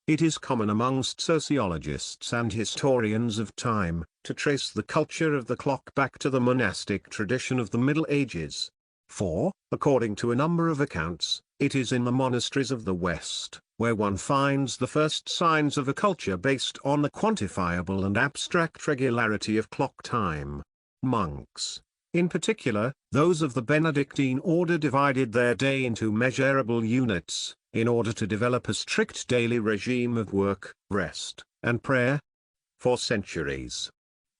It is common amongst sociologists and historians of time, to trace the culture of the clock back to the monastic tradition of the Middle Ages. For, according to a number of accounts, it is in the monasteries of the West, where one finds the first signs of a culture based on the quantifiable and abstract regularity of clock time. Monks, in particular, those of the Benedictine order, divided their day into measurable units, in order to develop a strict daily regime of work, rest, and prayer. For centuries,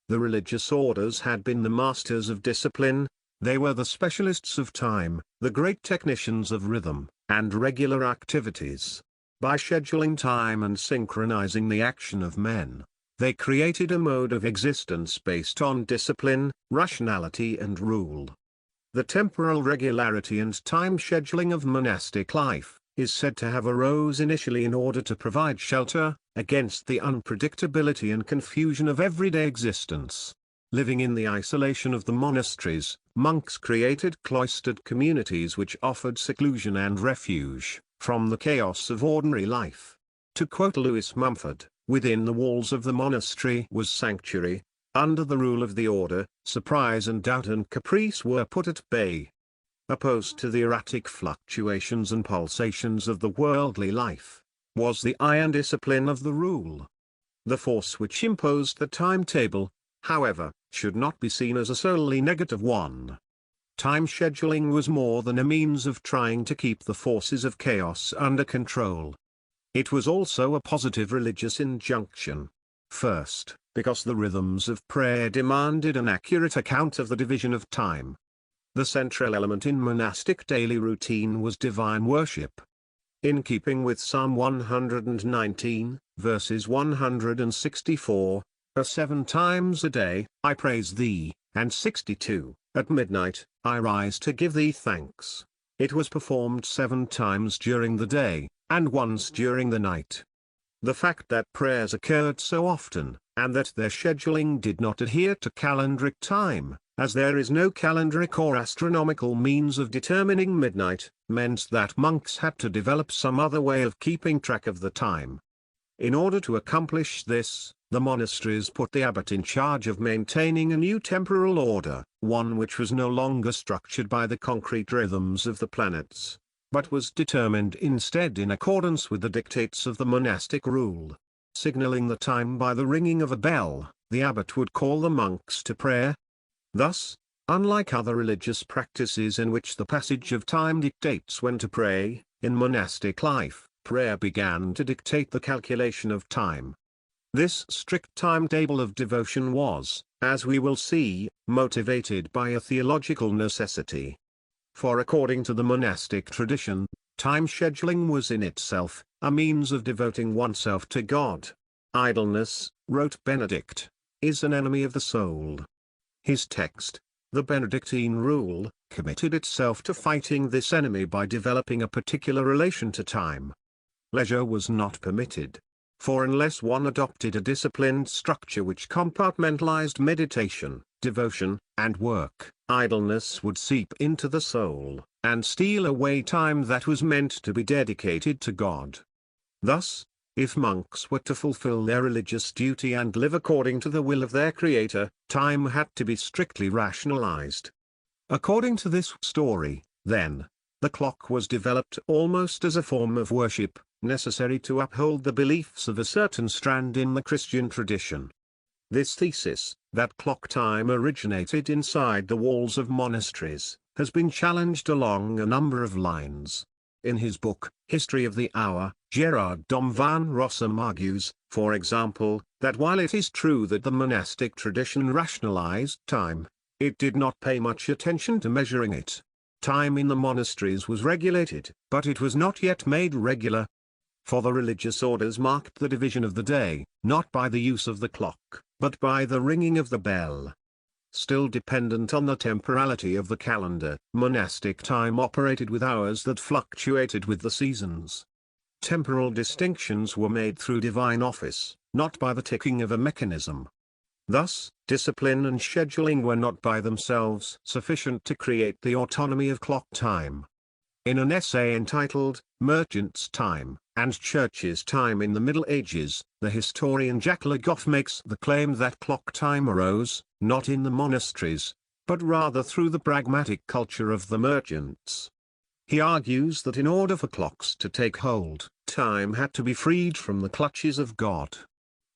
the religious orders had been the masters of discipline. They were the specialists of time, the great technicians of rhythm, and regular activities. By scheduling time and synchronizing the action of men, they created a mode of existence based on discipline, rationality and rule. The temporal regularity and time scheduling of monastic life is said to have arose initially in order to provide shelter against the unpredictability and confusion of everyday existence. Living in the isolation of the monasteries, monks created cloistered communities which offered seclusion and refuge from the chaos of ordinary life. To quote Lewis Mumford, within the walls of the monastery was sanctuary. Under the rule of the order, surprise and doubt and caprice were put at bay. Opposed to the erratic fluctuations and pulsations of the worldly life, was the iron discipline of the rule. The force which imposed the timetable, however, should not be seen as a solely negative one. Time scheduling was more than a means of trying to keep the forces of chaos under control. It was also a positive religious injunction. First, because the rhythms of prayer demanded an accurate account of the division of time. The central element in monastic daily routine was divine worship. In keeping with Psalm 119, verses 164, 7 times a day, I praise thee, and 62, at midnight, I rise to give thee thanks. It was performed 7 times during the day, and once during the night. The fact that prayers occurred so often, and that their scheduling did not adhere to calendric time, as there is no calendric or astronomical means of determining midnight, meant that monks had to develop some other way of keeping track of the time. In order to accomplish this, the monasteries put the abbot in charge of maintaining a new temporal order, one which was no longer structured by the concrete rhythms of the planets, but was determined instead in accordance with the dictates of the monastic rule. Signaling the time by the ringing of a bell, the abbot would call the monks to prayer. Thus, unlike other religious practices in which the passage of time dictates when to pray, in monastic life, prayer began to dictate the calculation of time. This strict timetable of devotion was, as we will see, motivated by a theological necessity. For according to the monastic tradition, time scheduling was in itself a means of devoting oneself to God. Idleness, wrote Benedict, is an enemy of the soul. His text, the Benedictine Rule, committed itself to fighting this enemy by developing a particular relation to time. Leisure was not permitted. For unless one adopted a disciplined structure which compartmentalized meditation, devotion, and work, idleness would seep into the soul, and steal away time that was meant to be dedicated to God. Thus, if monks were to fulfill their religious duty and live according to the will of their Creator, time had to be strictly rationalized. According to this story, then, the clock was developed almost as a form of worship, necessary to uphold the beliefs of a certain strand in the Christian tradition. This thesis, that clock time originated inside the walls of monasteries, has been challenged along a number of lines. In his book, History of the Hour, Gerard Dom van Rossum argues, for example, that while it is true that the monastic tradition rationalized time, it did not pay much attention to measuring it. Time in the monasteries was regulated, but it was not yet made regular. For the religious orders marked the division of the day, not by the use of the clock, but by the ringing of the bell. Still dependent on the temporality of the calendar, monastic time operated with hours that fluctuated with the seasons. Temporal distinctions were made through divine office, not by the ticking of a mechanism. Thus, discipline and scheduling were not by themselves sufficient to create the autonomy of clock time. In an essay entitled, Merchants' Time, and Churches' Time in the Middle Ages, the historian Jacques Le Goff makes the claim that clock time arose, not in the monasteries, but rather through the pragmatic culture of the merchants. He argues that in order for clocks to take hold, time had to be freed from the clutches of God.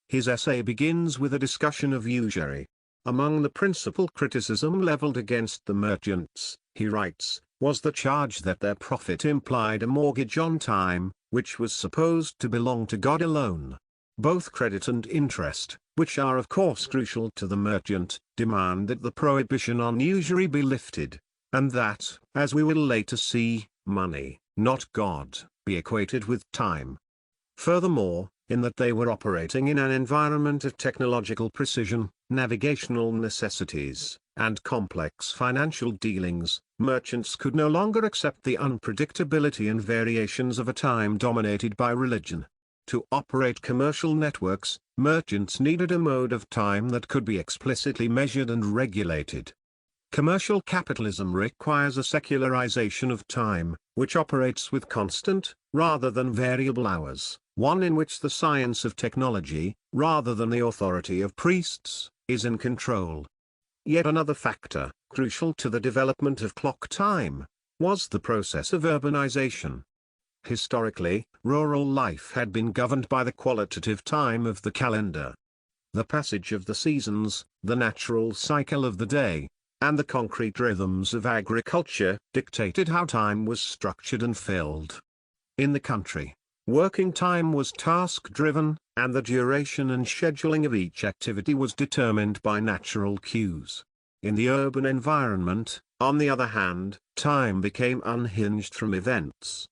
His essay begins with a discussion of usury. Among the principal criticism leveled against the merchants, he writes, was the charge that their profit implied a mortgage on time, which was supposed to belong to God alone. Both credit and interest, which are of course crucial to the merchant, demand that the prohibition on usury be lifted, and that, as we will later see, money, not God, be equated with time. Furthermore, in that they were operating in an environment of technological precision, navigational necessities, and complex financial dealings, merchants could no longer accept the unpredictability and variations of a time dominated by religion. To operate commercial networks, merchants needed a mode of time that could be explicitly measured and regulated. Commercial capitalism requires a secularization of time, which operates with constant, rather than variable hours, one in which the science of technology, rather than the authority of priests, is in control. Yet another factor, crucial to the development of clock time, was the process of urbanization. Historically, rural life had been governed by the qualitative time of the calendar. The passage of the seasons, the natural cycle of the day, and the concrete rhythms of agriculture dictated how time was structured and filled. In the country, working time was task-driven, and the duration and scheduling of each activity was determined by natural cues. In the urban environment, on the other hand, time became unhinged from events.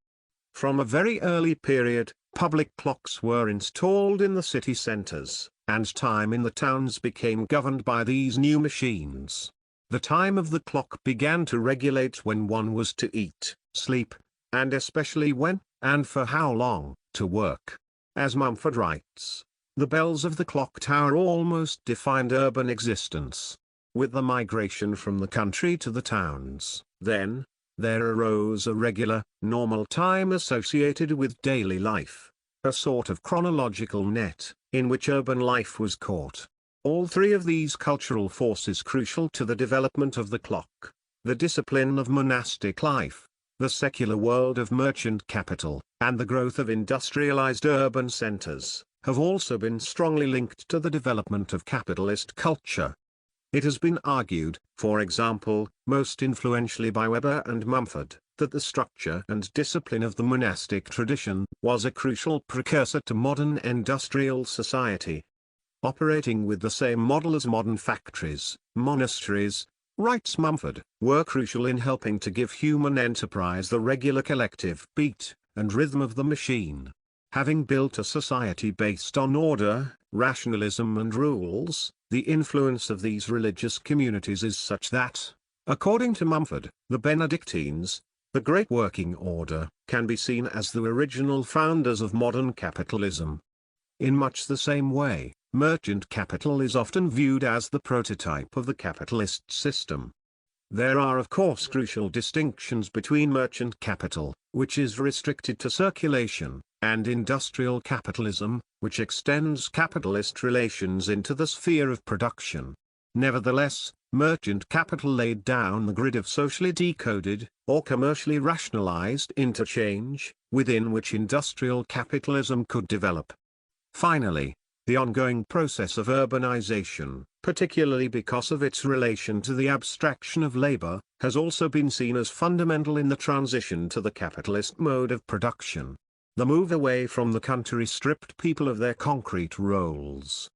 From a very early period, public clocks were installed in the city centers, and time in the towns became governed by these new machines. The time of the clock began to regulate when one was to eat, sleep, and especially when, and for how long, to work. As Mumford writes, the bells of the clock tower almost defined urban existence. With the migration from the country to the towns, then, there arose a regular, normal time associated with daily life, a sort of chronological net, in which urban life was caught. All three of these cultural forces crucial to the development of the clock: the discipline of monastic life, the secular world of merchant capital, and the growth of industrialized urban centers, have also been strongly linked to the development of capitalist culture. It has been argued, for example, most influentially by Weber and Mumford, that the structure and discipline of the monastic tradition was a crucial precursor to modern industrial society. Operating with the same model as modern factories, monasteries, writes Mumford, were crucial in helping to give human enterprise the regular collective beat and rhythm of the machine. Having built a society based on order, rationalism and rules, the influence of these religious communities is such that, according to Mumford, the Benedictines, the great working order, can be seen as the original founders of modern capitalism. In much the same way, merchant capital is often viewed as the prototype of the capitalist system. There are of course crucial distinctions between merchant capital, which is restricted to circulation, and industrial capitalism, which extends capitalist relations into the sphere of production. Nevertheless, merchant capital laid down the grid of socially decoded, or commercially rationalized interchange, within which industrial capitalism could develop. Finally, the ongoing process of urbanization, particularly because of its relation to the abstraction of labor, has also been seen as fundamental in the transition to the capitalist mode of production. The move away from the country stripped people of their concrete roles.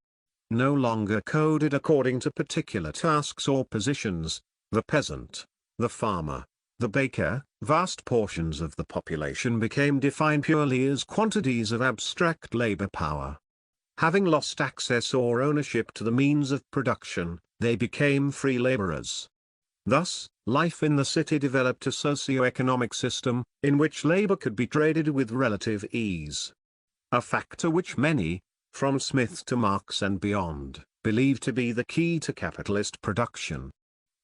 No longer coded according to particular tasks or positions, the peasant, the farmer, the baker, vast portions of the population became defined purely as quantities of abstract labor power. Having lost access or ownership to the means of production, they became free laborers. Thus, life in the city developed a socio-economic system, in which labor could be traded with relative ease. A factor which many, from Smith to Marx and beyond, believe to be the key to capitalist production.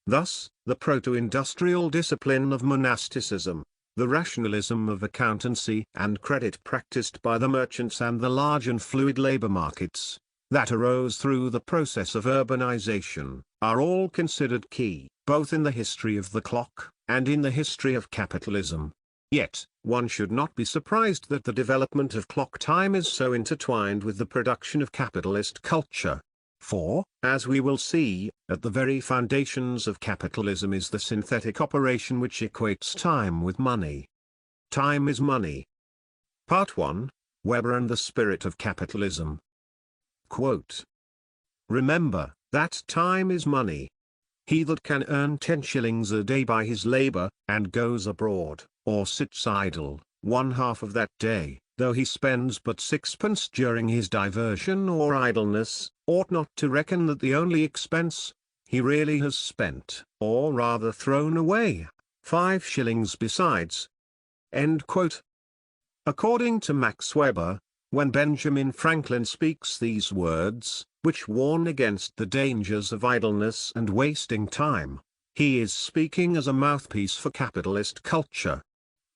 Thus, the proto-industrial discipline of monasticism, the rationalism of accountancy and credit practiced by the merchants and the large and fluid labor markets, that arose through the process of urbanization, are all considered key, both in the history of the clock, and in the history of capitalism. Yet, one should not be surprised that the development of clock time is so intertwined with the production of capitalist culture. For, as we will see, at the very foundations of capitalism is the synthetic operation which equates time with money. Time is money. Part 1, Weber and the Spirit of Capitalism. Quote, "Remember, that time is money. He that can earn 10 shillings a day by his labor, and goes abroad, or sits idle, one half of that day, though he spends but sixpence during his diversion or idleness, ought not to reckon that the only expense he really has spent, or rather thrown away, 5 shillings besides." End quote. According to Max Weber, when Benjamin Franklin speaks these words, which warn against the dangers of idleness and wasting time, he is speaking as a mouthpiece for capitalist culture.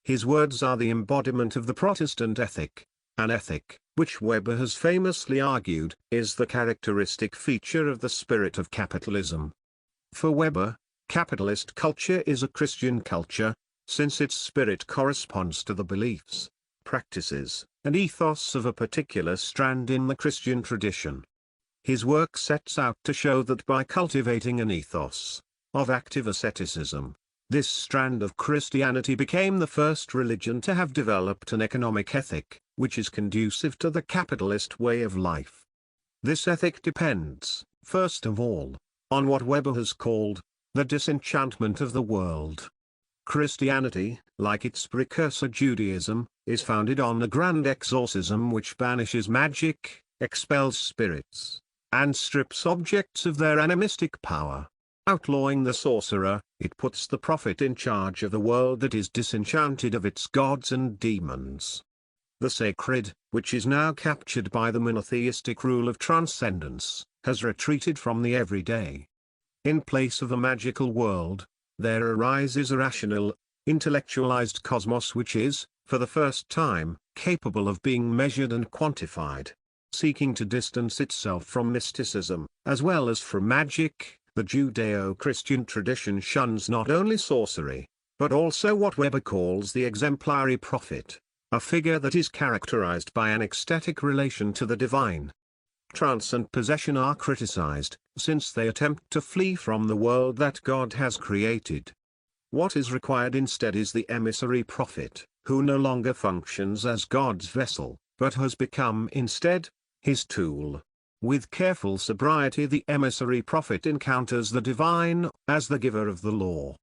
His words are the embodiment of the Protestant ethic, an ethic, which Weber has famously argued, is the characteristic feature of the spirit of capitalism. For Weber, capitalist culture is a Christian culture, since its spirit corresponds to the beliefs, practices, and ethos of a particular strand in the Christian tradition. His work sets out to show that by cultivating an ethos of active asceticism, this strand of Christianity became the first religion to have developed an economic ethic, which is conducive to the capitalist way of life. This ethic depends, first of all, on what Weber has called the disenchantment of the world. Christianity, like its precursor Judaism, is founded on a grand exorcism which banishes magic, expels spirits, and strips objects of their animistic power. Outlawing the sorcerer, it puts the prophet in charge of the world that is disenchanted of its gods and demons. The sacred, which is now captured by the monotheistic rule of transcendence, has retreated from the everyday. In place of a magical world, there arises a rational, intellectualized cosmos which is, for the first time, capable of being measured and quantified. Seeking to distance itself from mysticism, as well as from magic, the Judeo-Christian tradition shuns not only sorcery, but also what Weber calls the exemplary prophet, a figure that is characterized by an ecstatic relation to the divine. Trance and possession are criticized, since they attempt to flee from the world that God has created. What is required instead is the emissary prophet, who no longer functions as God's vessel, but has become instead his tool. With careful sobriety, the emissary prophet encounters the divine as the giver of the law.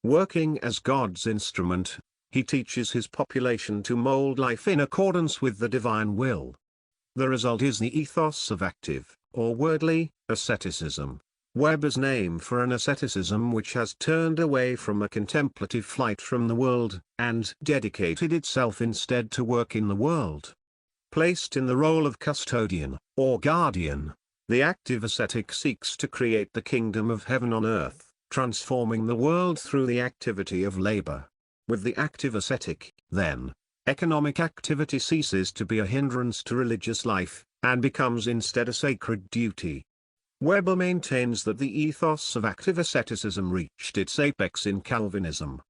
Working as God's instrument, he teaches his population to mold life in accordance with the divine will. The result is the ethos of active, or worldly, asceticism, Weber's name for an asceticism which has turned away from a contemplative flight from the world, and dedicated itself instead to work in the world. Placed in the role of custodian, or guardian, the active ascetic seeks to create the kingdom of heaven on earth, transforming the world through the activity of labor. With the active ascetic, then, economic activity ceases to be a hindrance to religious life, and becomes instead a sacred duty. Weber maintains that the ethos of active asceticism reached its apex in Calvinism.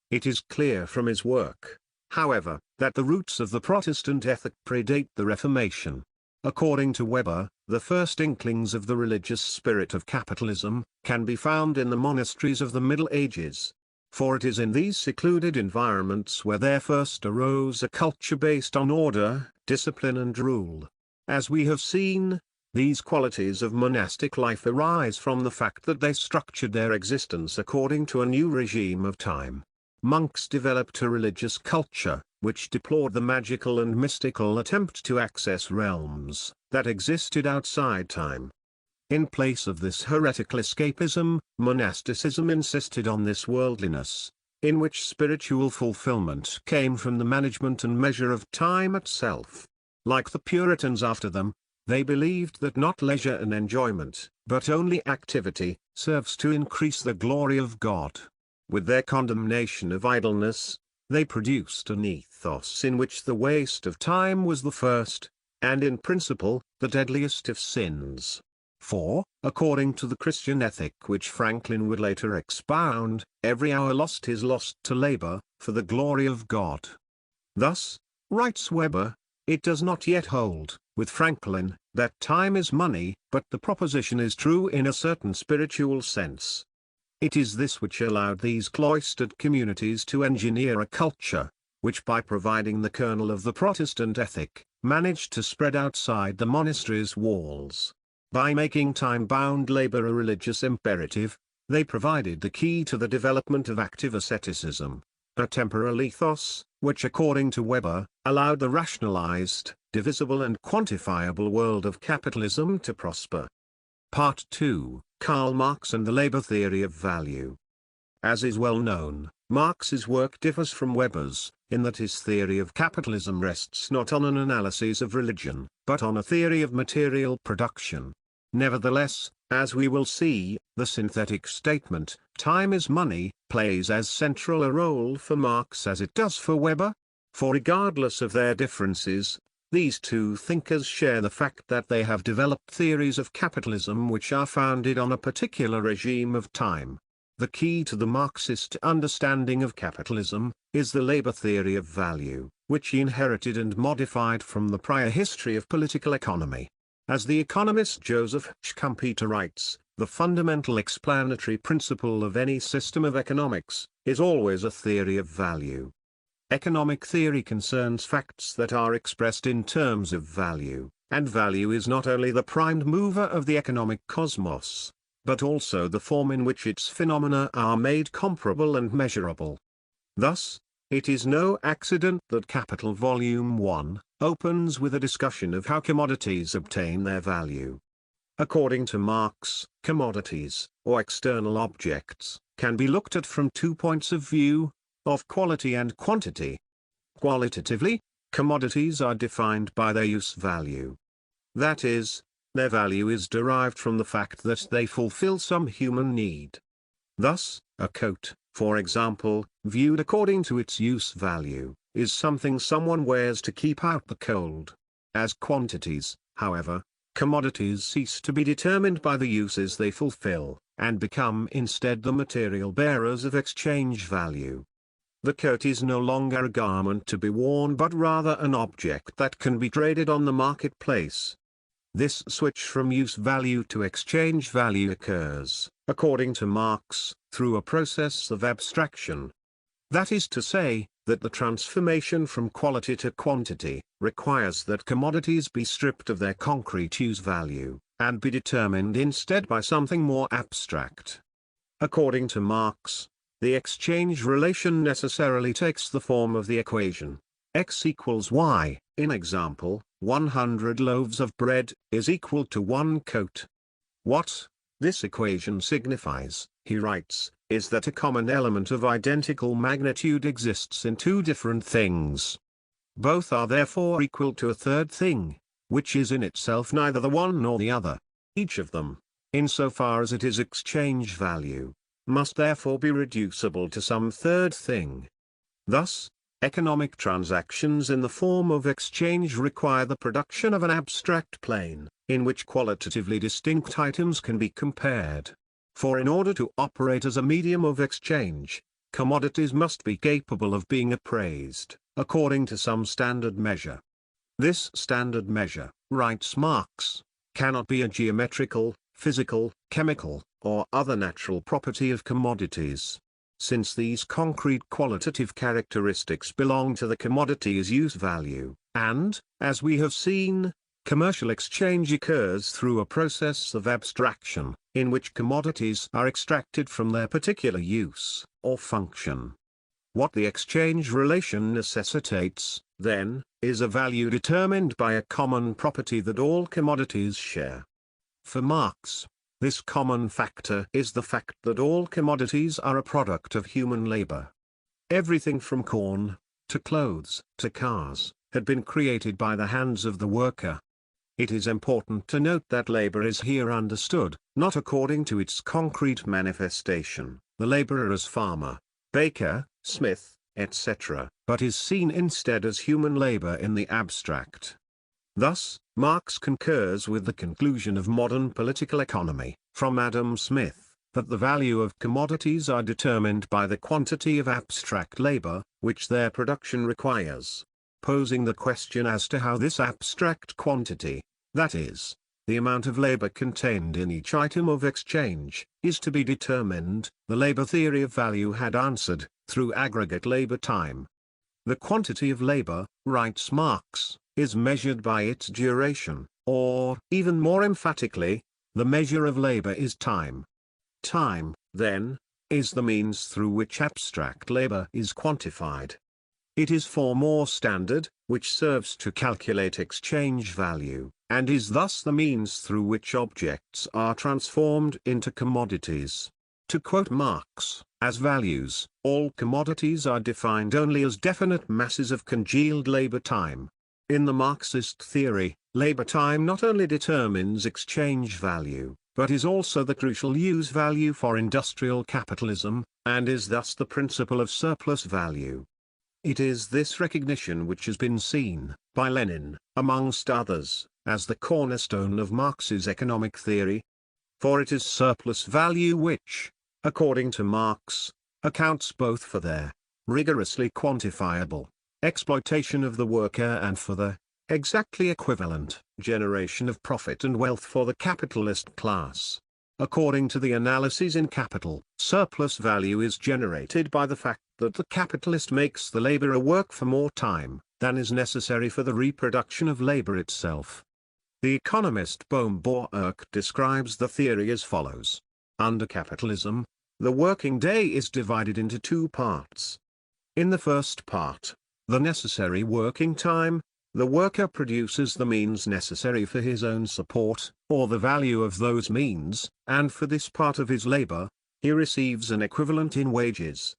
It is clear from his work, however, that the roots of the Protestant ethic predate the Reformation. According to Weber, the first inklings of the religious spirit of capitalism can be found in the monasteries of the Middle Ages. For it is in these secluded environments where there first arose a culture based on order, discipline and rule. As we have seen, these qualities of monastic life arise from the fact that they structured their existence according to a new regime of time. Monks developed a religious culture, which deplored the magical and mystical attempt to access realms that existed outside time. In place of this heretical escapism, monasticism insisted on this worldliness, in which spiritual fulfillment came from the management and measure of time itself. Like the Puritans after them, they believed that not leisure and enjoyment, but only activity, serves to increase the glory of God. With their condemnation of idleness, they produced an ethos in which the waste of time was the first, and in principle, the deadliest of sins. For, according to the Christian ethic which Franklin would later expound, every hour lost is lost to labor, for the glory of God. Thus, writes Weber, it does not yet hold, with Franklin, that time is money, but the proposition is true in a certain spiritual sense. It is this which allowed these cloistered communities to engineer a culture, which by providing the kernel of the Protestant ethic, managed to spread outside the monastery's walls. By making time-bound labor a religious imperative, they provided the key to the development of active asceticism, a temporal ethos, which according to Weber, allowed the rationalized, divisible and quantifiable world of capitalism to prosper. Part 2, Karl Marx and the Labor Theory of Value. As is well known, Marx's work differs from Weber's, in that his theory of capitalism rests not on an analysis of religion, but on a theory of material production. Nevertheless, as we will see, the synthetic statement, time is money, plays as central a role for Marx as it does for Weber. For regardless of their differences, these two thinkers share the fact that they have developed theories of capitalism which are founded on a particular regime of time. The key to the Marxist understanding of capitalism is the labor theory of value, which he inherited and modified from the prior history of political economy. As the economist Joseph Schumpeter writes, the fundamental explanatory principle of any system of economics is always a theory of value. Economic theory concerns facts that are expressed in terms of value, and value is not only the primed mover of the economic cosmos, but also the form in which its phenomena are made comparable and measurable. Thus, it is no accident that Capital Volume 1 opens with a discussion of how commodities obtain their value. According to Marx, commodities, or external objects, can be looked at from two points of view, of quality and quantity. Qualitatively, commodities are defined by their use value. That is, their value is derived from the fact that they fulfill some human need. Thus, a coat, for example, viewed according to its use value, is something someone wears to keep out the cold. As quantities, however, commodities cease to be determined by the uses they fulfill, and become instead the material bearers of exchange value. The coat is no longer a garment to be worn but rather an object that can be traded on the marketplace. This switch from use value to exchange value occurs, according to Marx, through a process of abstraction. That is to say, that the transformation from quality to quantity requires that commodities be stripped of their concrete use value, and be determined instead by something more abstract. According to Marx, the exchange relation necessarily takes the form of the equation x equals y. In example, 100 loaves of bread is equal to 1 coat. What this equation signifies, he writes, is that a common element of identical magnitude exists in two different things. Both are therefore equal to a third thing, which is in itself neither the one nor the other. Each of them, insofar as it is exchange value, must therefore be reducible to some third thing. Thus, economic transactions in the form of exchange require the production of an abstract plane, in which qualitatively distinct items can be compared. For in order to operate as a medium of exchange, commodities must be capable of being appraised, according to some standard measure. This standard measure, writes Marx, cannot be a geometrical, physical, chemical, or other natural property of commodities. Since these concrete qualitative characteristics belong to the commodity's use value, and, as we have seen, commercial exchange occurs through a process of abstraction, in which commodities are extracted from their particular use, or function. What the exchange relation necessitates, then, is a value determined by a common property that all commodities share. For Marx, this common factor is the fact that all commodities are a product of human labor. Everything from corn, to clothes, to cars, had been created by the hands of the worker. It is important to note that labor is here understood, not according to its concrete manifestation, the laborer as farmer, baker, smith, etc., but is seen instead as human labor in the abstract. Thus, Marx concurs with the conclusion of modern political economy, from Adam Smith, that the value of commodities are determined by the quantity of abstract labor, which their production requires, posing the question as to how this abstract quantity, that is, the amount of labor contained in each item of exchange, is to be determined. The labor theory of value had answered, through aggregate labor time. The quantity of labor, writes Marx, is measured by its duration, or, even more emphatically, the measure of labor is time. Time, then, is the means through which abstract labor is quantified. It is form or standard, which serves to calculate exchange value, and is thus the means through which objects are transformed into commodities. To quote Marx, as values, all commodities are defined only as definite masses of congealed labor time. In the Marxist theory, labor time not only determines exchange value, but is also the crucial use value for industrial capitalism, and is thus the principle of surplus value. It is this recognition which has been seen, by Lenin, amongst others, as the cornerstone of Marx's economic theory. For it is surplus value which, according to Marx, accounts both for their rigorously quantifiable exploitation of the worker and for the exactly equivalent generation of profit and wealth for the capitalist class. According to the analyses in Capital, surplus value is generated by the fact that the capitalist makes the laborer work for more time than is necessary for the reproduction of labor itself. The economist Bohm-Bourke describes the theory as follows. Under capitalism, the working day is divided into two parts. In the first part, the necessary working time, The worker produces the means necessary for his own support, or the value of those means, and for this part of his labor, he receives an equivalent in wages.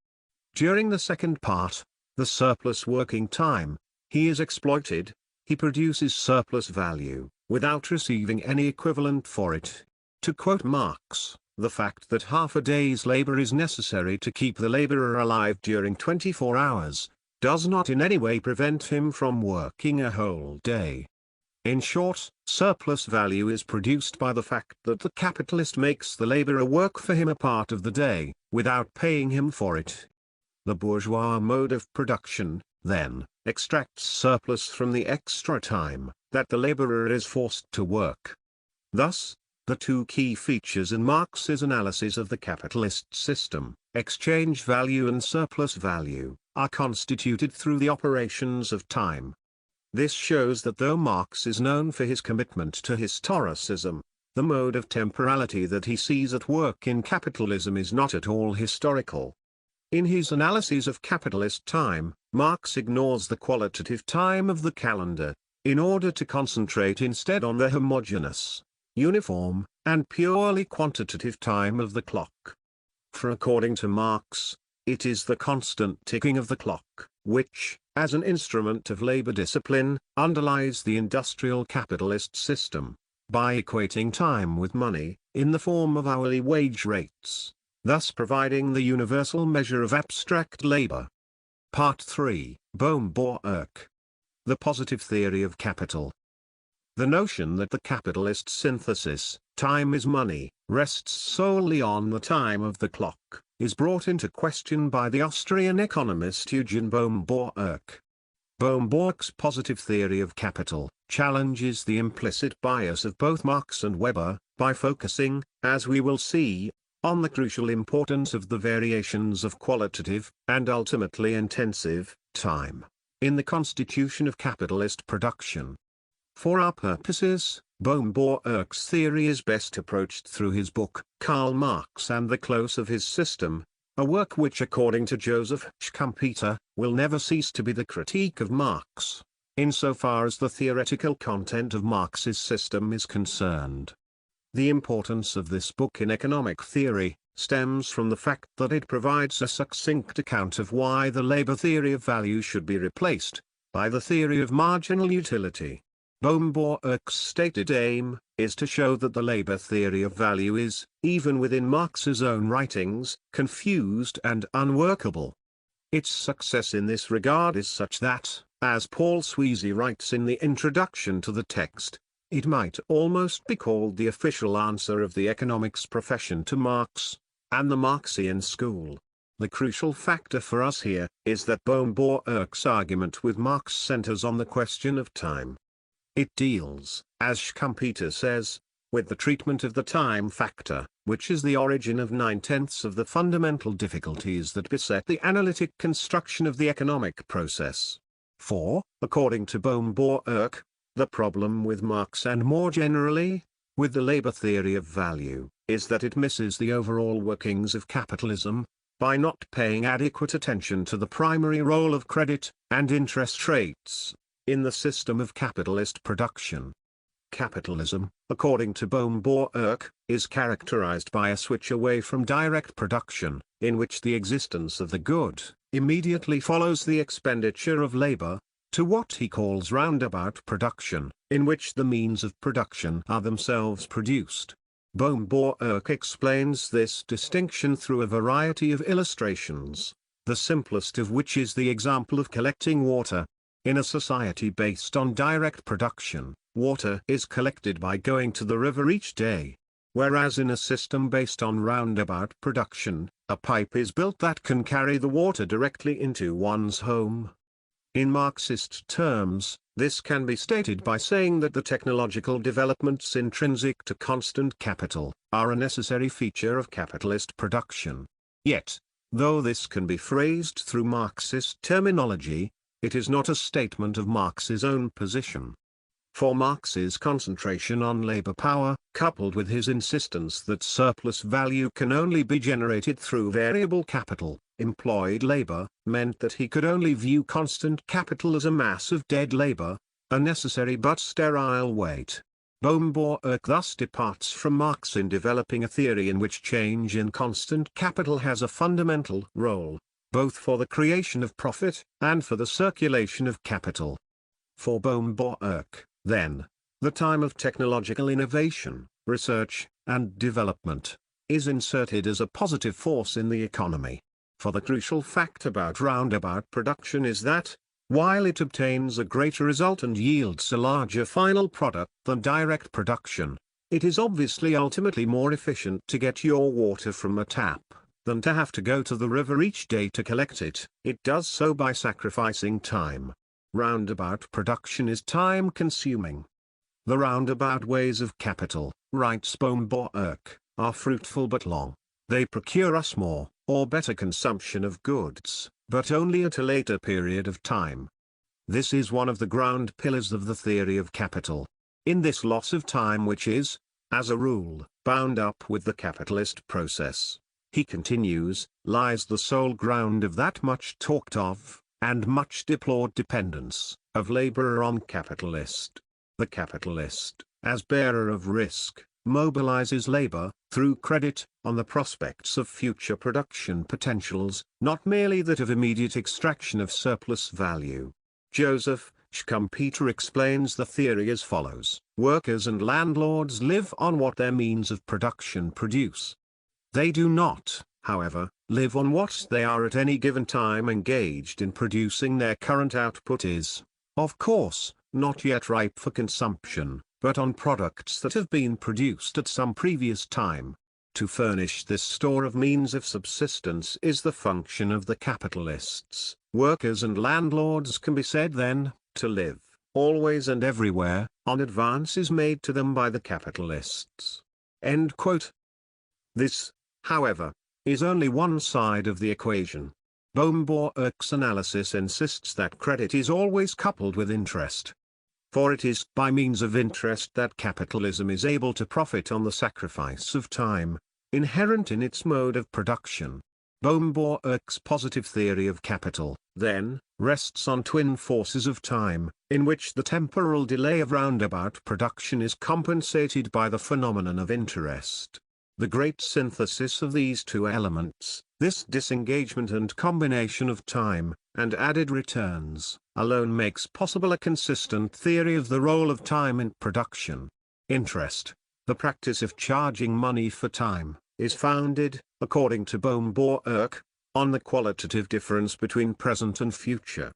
During the second part, the surplus working time, he is exploited, he produces surplus value, without receiving any equivalent for it. To quote Marx, the fact that half a day's labor is necessary to keep the laborer alive during 24 hours, does not in any way prevent him from working a whole day. In short, surplus value is produced by the fact that the capitalist makes the laborer work for him a part of the day, without paying him for it. The bourgeois mode of production, then, extracts surplus from the extra time that the laborer is forced to work. Thus, the two key features in Marx's analysis of the capitalist system, exchange value and surplus value, are constituted through the operations of time. This shows that though Marx is known for his commitment to historicism, the mode of temporality that he sees at work in capitalism is not at all historical. In his analysis of capitalist time, Marx ignores the qualitative time of the calendar, in order to concentrate instead on the homogeneous, uniform, and purely quantitative time of the clock. For according to Marx, it is the constant ticking of the clock, which, as an instrument of labor discipline, underlies the industrial capitalist system, by equating time with money, in the form of hourly wage rates, thus providing the universal measure of abstract labor. Part 3, Bohm-Bourke. The Positive Theory of Capital. The notion that the capitalist synthesis, time is money, rests solely on the time of the clock, is brought into question by the Austrian economist Eugen Bohm-Bourke. Bohm-Bourke's positive theory of capital challenges the implicit bias of both Marx and Weber, by focusing, as we will see, on the crucial importance of the variations of qualitative, and ultimately intensive, time, in the constitution of capitalist production. For our purposes, Bohm-Bourke's theory is best approached through his book, Karl Marx and the Close of His System, a work which according to Joseph Schumpeter, will never cease to be the critique of Marx, insofar as the theoretical content of Marx's system is concerned. The importance of this book in economic theory, stems from the fact that it provides a succinct account of why the labor theory of value should be replaced by the theory of marginal utility. Bohm-Bourke's stated aim is to show that the labor theory of value is, even within Marx's own writings, confused and unworkable. Its success in this regard is such that, as Paul Sweezy writes in the introduction to the text, it might almost be called the official answer of the economics profession to Marx, and the Marxian school. The crucial factor for us here, is that Bohm-Bourke's argument with Marx centers on the question of time. It deals, as Schumpeter says, with the treatment of the time factor, which is the origin of 9/10 of the fundamental difficulties that beset the analytic construction of the economic process. For, according to Bohm-Bourke, the problem with Marx and more generally, with the labor theory of value, is that it misses the overall workings of capitalism, by not paying adequate attention to the primary role of credit, and interest rates, in the system of capitalist production. Capitalism, according to Bohm-Bourke, is characterized by a switch away from direct production, in which the existence of the good immediately follows the expenditure of labor, to what he calls roundabout production, in which the means of production are themselves produced. Bohm-Bourke explains this distinction through a variety of illustrations, the simplest of which is the example of collecting water. In a society based on direct production, water is collected by going to the river each day. Whereas in a system based on roundabout production, a pipe is built that can carry the water directly into one's home. In Marxist terms, this can be stated by saying that the technological developments intrinsic to constant capital, are a necessary feature of capitalist production. Yet, though this can be phrased through Marxist terminology, it is not a statement of Marx's own position. For Marx's concentration on labor power, coupled with his insistence that surplus value can only be generated through variable capital, employed labor, meant that he could only view constant capital as a mass of dead labor, a necessary but sterile wait. Bohm-Bourke thus departs from Marx in developing a theory in which change in constant capital has a fundamental role, both for the creation of profit and for the circulation of capital. For Bohm-Bourke, then, the time of technological innovation, research, and development is inserted as a positive force in the economy. For the crucial fact about roundabout production is that, while it obtains a greater result and yields a larger final product than direct production, it is obviously ultimately more efficient to get your water from a tap than to have to go to the river each day to collect it. It does so by sacrificing time. Roundabout production is time-consuming. The roundabout ways of capital, writes Bohm-Bourke, are fruitful but long. They procure us more, or better consumption of goods, but only at a later period of time. This is one of the ground pillars of the theory of capital. In this loss of time which is, as a rule, bound up with the capitalist process, he continues, lies the sole ground of that much talked of, and much deplored dependence, of laborer on capitalist. The capitalist, as bearer of risk, mobilizes labor, through credit, on the prospects of future production potentials, not merely that of immediate extraction of surplus value. Joseph Schumpeter explains the theory as follows: workers and landlords live on what their means of production produce. They do not, however, live on what they are at any given time engaged in producing. Their current output is, of course, not yet ripe for consumption, but on products that have been produced at some previous time. To furnish this store of means of subsistence is the function of the capitalists. Workers and landlords can be said then, to live, always and everywhere, on advances made to them by the capitalists. End quote. This, however, is only one side of the equation. Bohm-Bourke's analysis insists that credit is always coupled with interest. For it is by means of interest that capitalism is able to profit on the sacrifice of time, inherent in its mode of production. Bohm-Bourke's positive theory of capital, then, rests on twin forces of time, in which the temporal delay of roundabout production is compensated by the phenomenon of interest. The great synthesis of these two elements, this disengagement and combination of time, and added returns, alone makes possible a consistent theory of the role of time in production. Interest, the practice of charging money for time, is founded, according to Bohm-Bourke, on the qualitative difference between present and future.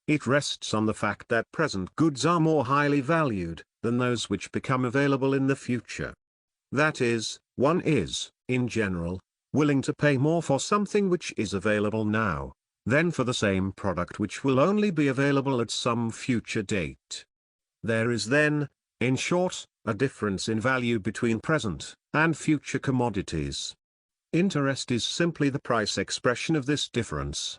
It rests on the fact that present goods are more highly valued than those which become available in the future. That is, one is, in general, willing to pay more for something which is available now, than for the same product which will only be available at some future date. There is then, in short, a difference in value between present and future commodities. Interest is simply the price expression of this difference.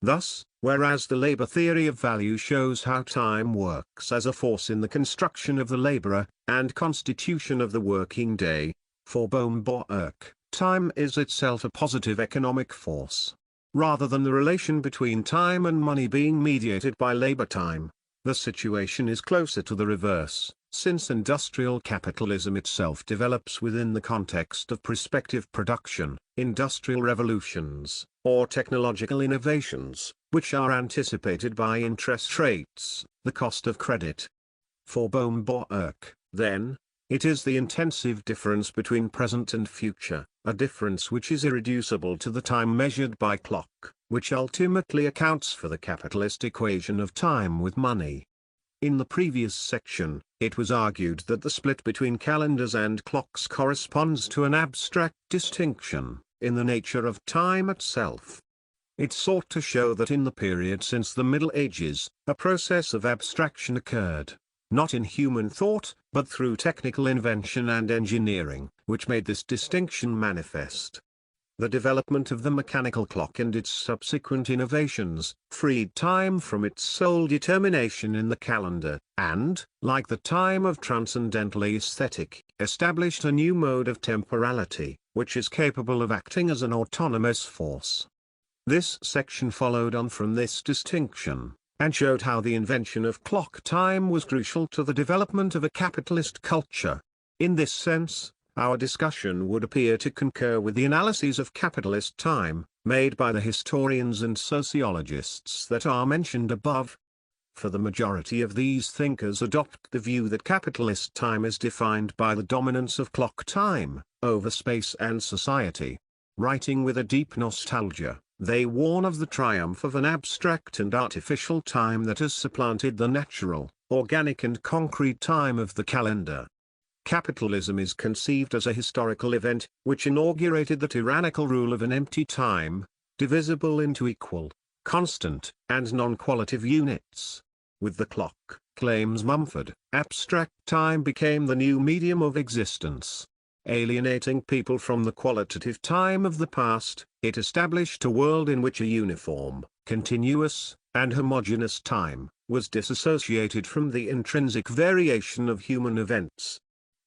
Thus, whereas the labor theory of value shows how time works as a force in the construction of the laborer, and constitution of the working day, for Bohm-Bourke, time is itself a positive economic force. Rather than the relation between time and money being mediated by labor time, the situation is closer to the reverse, since industrial capitalism itself develops within the context of prospective production, industrial revolutions, or technological innovations, which are anticipated by interest rates, the cost of credit. For Bohm-Bourke, then, it is the intensive difference between present and future, a difference which is irreducible to the time measured by clock, which ultimately accounts for the capitalist equation of time with money. In the previous section, it was argued that the split between calendars and clocks corresponds to an abstract distinction in the nature of time itself. It sought to show that in the period since the Middle Ages, a process of abstraction occurred, not in human thought, but through technical invention and engineering, which made this distinction manifest. The development of the mechanical clock and its subsequent innovations freed time from its sole determination in the calendar, and, like the time of transcendental aesthetic, established a new mode of temporality, which is capable of acting as an autonomous force. This section followed on from this distinction, and showed how the invention of clock time was crucial to the development of a capitalist culture. In this sense, our discussion would appear to concur with the analyses of capitalist time, made by the historians and sociologists that are mentioned above. For the majority of these thinkers adopt the view that capitalist time is defined by the dominance of clock time over space and society. Writing with a deep nostalgia, they warn of the triumph of an abstract and artificial time that has supplanted the natural, organic and concrete time of the calendar. Capitalism is conceived as a historical event, which inaugurated the tyrannical rule of an empty time, divisible into equal, constant, and non-qualitative units. With the clock, claims Mumford, abstract time became the new medium of existence. Alienating people from the qualitative time of the past, it established a world in which a uniform, continuous, and homogeneous time was disassociated from the intrinsic variation of human events.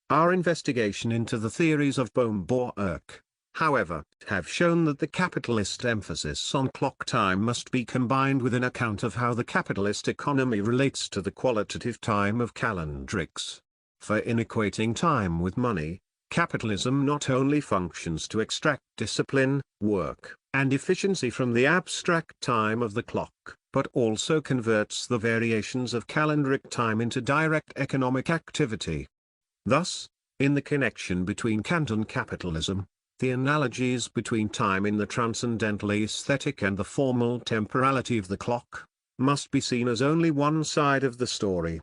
Our investigation into the theories of Bohm-Bourke, however, have shown that the capitalist emphasis on clock time must be combined with an account of how the capitalist economy relates to the qualitative time of calendrics. For in equating time with money, capitalism not only functions to extract discipline, work, and efficiency from the abstract time of the clock, but also converts the variations of calendric time into direct economic activity. Thus, in the connection between Kant and capitalism, the analogies between time in the transcendental aesthetic and the formal temporality of the clock must be seen as only one side of the story.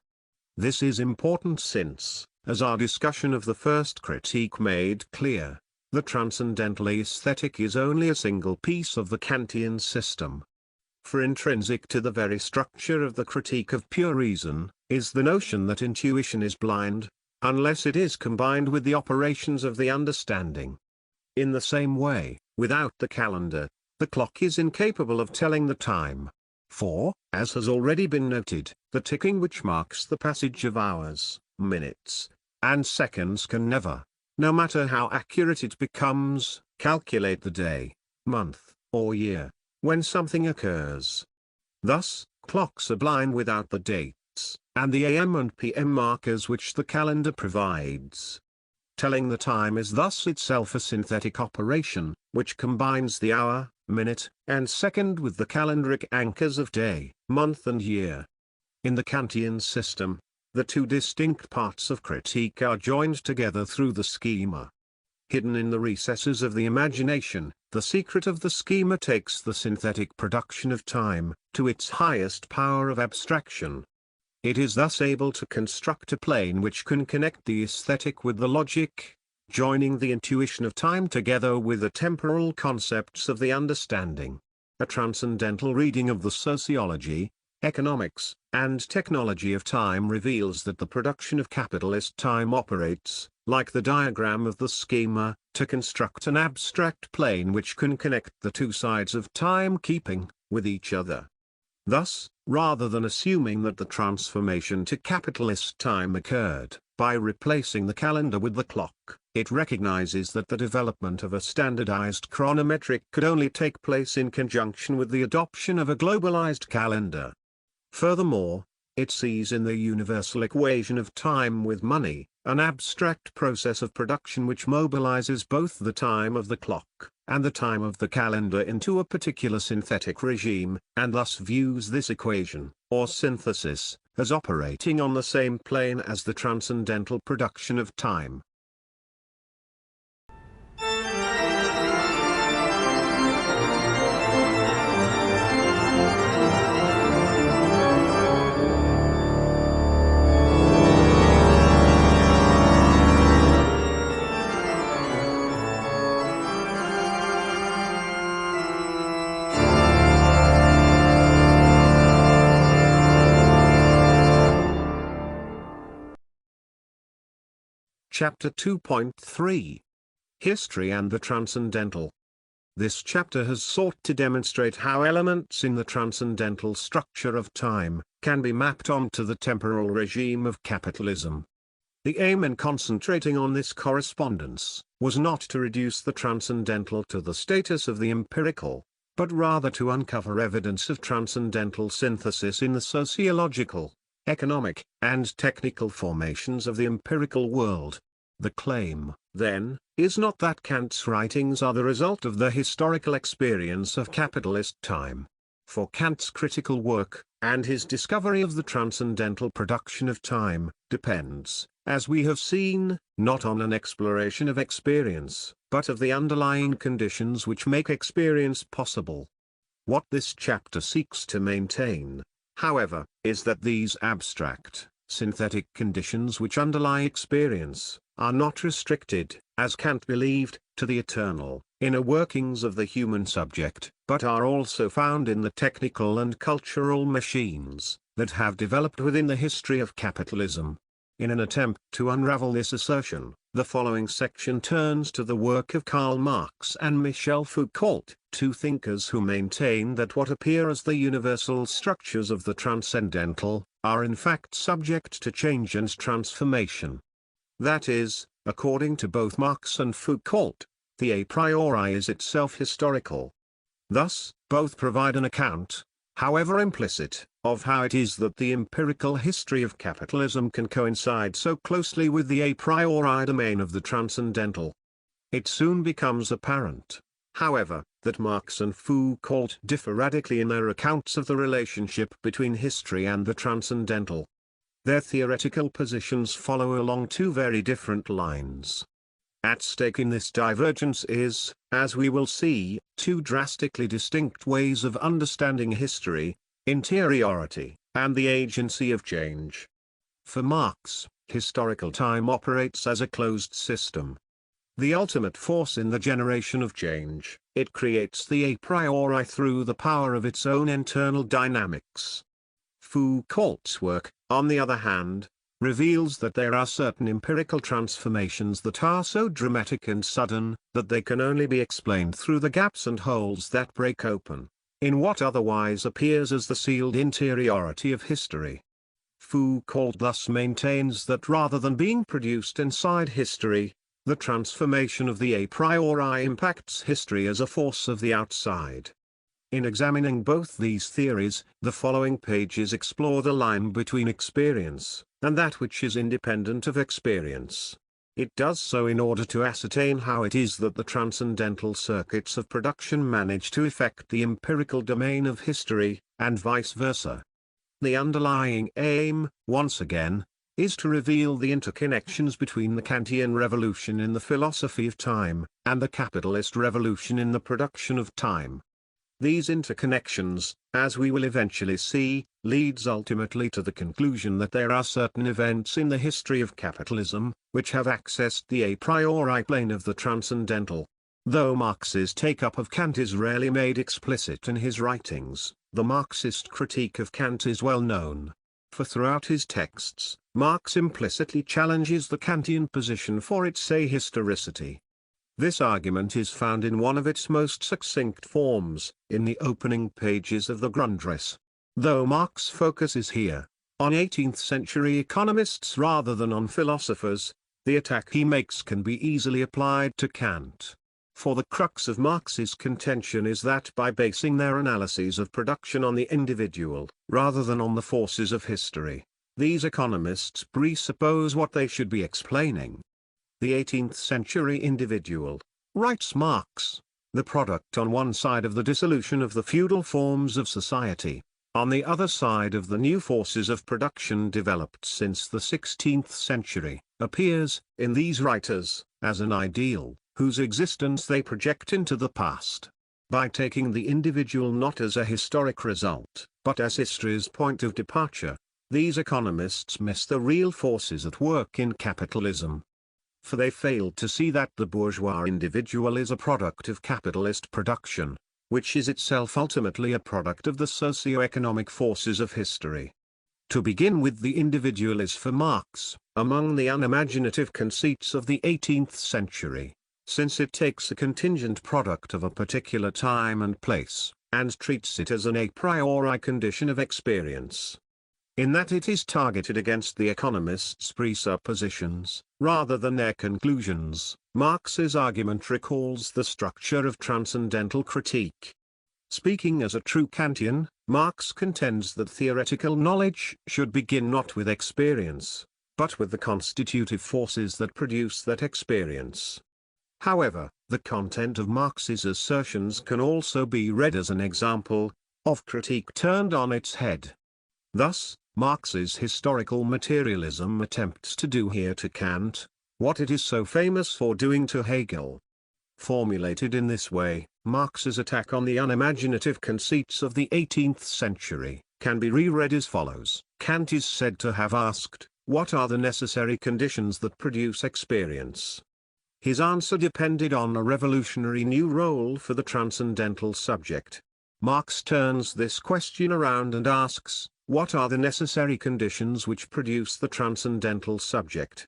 This is important since, as our discussion of the first critique made clear, the transcendental aesthetic is only a single piece of the Kantian system. For intrinsic to the very structure of the critique of pure reason, is the notion that intuition is blind, unless it is combined with the operations of the understanding. In the same way, without the calendar, the clock is incapable of telling the time. For, as has already been noted, the ticking which marks the passage of hours, minutes, and seconds can never, no matter how accurate it becomes, calculate the day, month, or year, when something occurs. Thus, clocks are blind without the dates, and the AM and PM markers which the calendar provides. Telling the time is thus itself a synthetic operation, which combines the hour, minute, and second with the calendric anchors of day, month and year. In the Kantian system, the two distinct parts of critique are joined together through the schema. Hidden in the recesses of the imagination, the secret of the schema takes the synthetic production of time to its highest power of abstraction. It is thus able to construct a plane which can connect the aesthetic with the logic, joining the intuition of time together with the temporal concepts of the understanding. A transcendental reading of the sociology, economics, and technology of time reveals that the production of capitalist time operates, like the diagram of the schema, to construct an abstract plane which can connect the two sides of time-keeping with each other. Thus, rather than assuming that the transformation to capitalist time occurred by replacing the calendar with the clock, it recognizes that the development of a standardized chronometric could only take place in conjunction with the adoption of a globalized calendar. Furthermore, it sees in the universal equation of time with money, an abstract process of production which mobilizes both the time of the clock and the time of the calendar into a particular synthetic regime, and thus views this equation, or synthesis, as operating on the same plane as the transcendental production of time. Chapter 2.3 History and the Transcendental. This chapter has sought to demonstrate how elements in the transcendental structure of time can be mapped onto the temporal regime of capitalism. The aim in concentrating on this correspondence was not to reduce the transcendental to the status of the empirical, but rather to uncover evidence of transcendental synthesis in the sociological, economic, and technical formations of the empirical world. The claim, then, is not that Kant's writings are the result of the historical experience of capitalist time. For Kant's critical work, and his discovery of the transcendental production of time, depends, as we have seen, not on an exploration of experience, but of the underlying conditions which make experience possible. What this chapter seeks to maintain, however, is that these abstract, synthetic conditions which underlie experience, are not restricted, as Kant believed, to the eternal, inner workings of the human subject, but are also found in the technical and cultural machines that have developed within the history of capitalism. In an attempt to unravel this assertion, the following section turns to the work of Karl Marx and Michel Foucault, two thinkers who maintain that what appear as the universal structures of the transcendental, are in fact subject to change and transformation. That is, according to both Marx and Foucault, the a priori is itself historical. Thus, both provide an account, however implicit, of how it is that the empirical history of capitalism can coincide so closely with the a priori domain of the transcendental. It soon becomes apparent, however, that Marx and Foucault differ radically in their accounts of the relationship between history and the transcendental. Their theoretical positions follow along two very different lines. At stake in this divergence is, as we will see, two drastically distinct ways of understanding history: interiority, and the agency of change. For Marx, historical time operates as a closed system. The ultimate force in the generation of change, it creates the a priori through the power of its own internal dynamics. Foucault's work, on the other hand, reveals that there are certain empirical transformations that are so dramatic and sudden, that they can only be explained through the gaps and holes that break open in what otherwise appears as the sealed interiority of history. Foucault thus maintains that rather than being produced inside history, the transformation of the a priori impacts history as a force of the outside. In examining both these theories, the following pages explore the line between experience, and that which is independent of experience. It does so in order to ascertain how it is that the transcendental circuits of production manage to effect the empirical domain of history, and vice versa. The underlying aim, once again, is to reveal the interconnections between the Kantian revolution in the philosophy of time, and the capitalist revolution in the production of time. These interconnections, as we will eventually see, leads ultimately to the conclusion that there are certain events in the history of capitalism, which have accessed the a priori plane of the transcendental. Though Marx's take-up of Kant is rarely made explicit in his writings, the Marxist critique of Kant is well known. For throughout his texts, Marx implicitly challenges the Kantian position for its ahistoricity. This argument is found in one of its most succinct forms, in the opening pages of the Grundrisse. Though Marx focuses here on 18th-century economists rather than on philosophers, the attack he makes can be easily applied to Kant. For the crux of Marx's contention is that by basing their analyses of production on the individual, rather than on the forces of history, these economists presuppose what they should be explaining. The 18th-century individual, writes Marx, the product on one side of the dissolution of the feudal forms of society, on the other side of the new forces of production developed since the 16th century, appears, in these writers, as an ideal, whose existence they project into the past. By taking the individual not as a historic result, but as history's point of departure, these economists miss the real forces at work in capitalism. For they failed to see that the bourgeois individual is a product of capitalist production, which is itself ultimately a product of the socio-economic forces of history. To begin with, the individual is for Marx, among the unimaginative conceits of the 18th century, since it takes a contingent product of a particular time and place, and treats it as an a priori condition of experience. In that it is targeted against the economists' presuppositions, rather than their conclusions. Marx's argument recalls the structure of transcendental critique. Speaking as a true Kantian, Marx contends that theoretical knowledge should begin not with experience, but with the constitutive forces that produce that experience. However, the content of Marx's assertions can also be read as an example of critique turned on its head. Thus, Marx's historical materialism attempts to do here to Kant what it is so famous for doing to Hegel. Formulated in this way, Marx's attack on the unimaginative conceits of the 18th century can be reread as follows. Kant is said to have asked, what are the necessary conditions that produce experience? His answer depended on a revolutionary new role for the transcendental subject. Marx turns this question around and asks, what are the necessary conditions which produce the transcendental subject?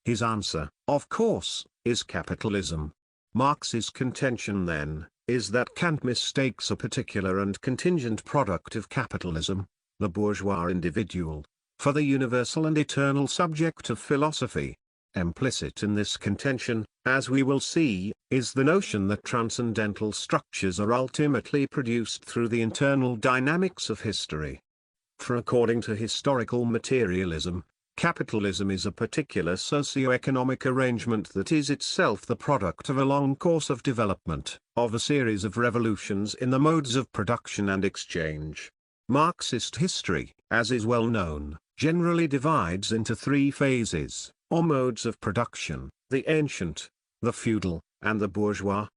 His answer, of course, is capitalism. Marx's contention then, is that Kant mistakes a particular and contingent product of capitalism, the bourgeois individual, for the universal and eternal subject of philosophy. Implicit in this contention, as we will see, is the notion that transcendental structures are ultimately produced through the internal dynamics of history. For according to historical materialism, capitalism is a particular socio-economic arrangement that is itself the product of a long course of development, of a series of revolutions in the modes of production and exchange. Marxist history, as is well known, generally divides into three phases, or modes of production: the ancient, the feudal, and the bourgeois.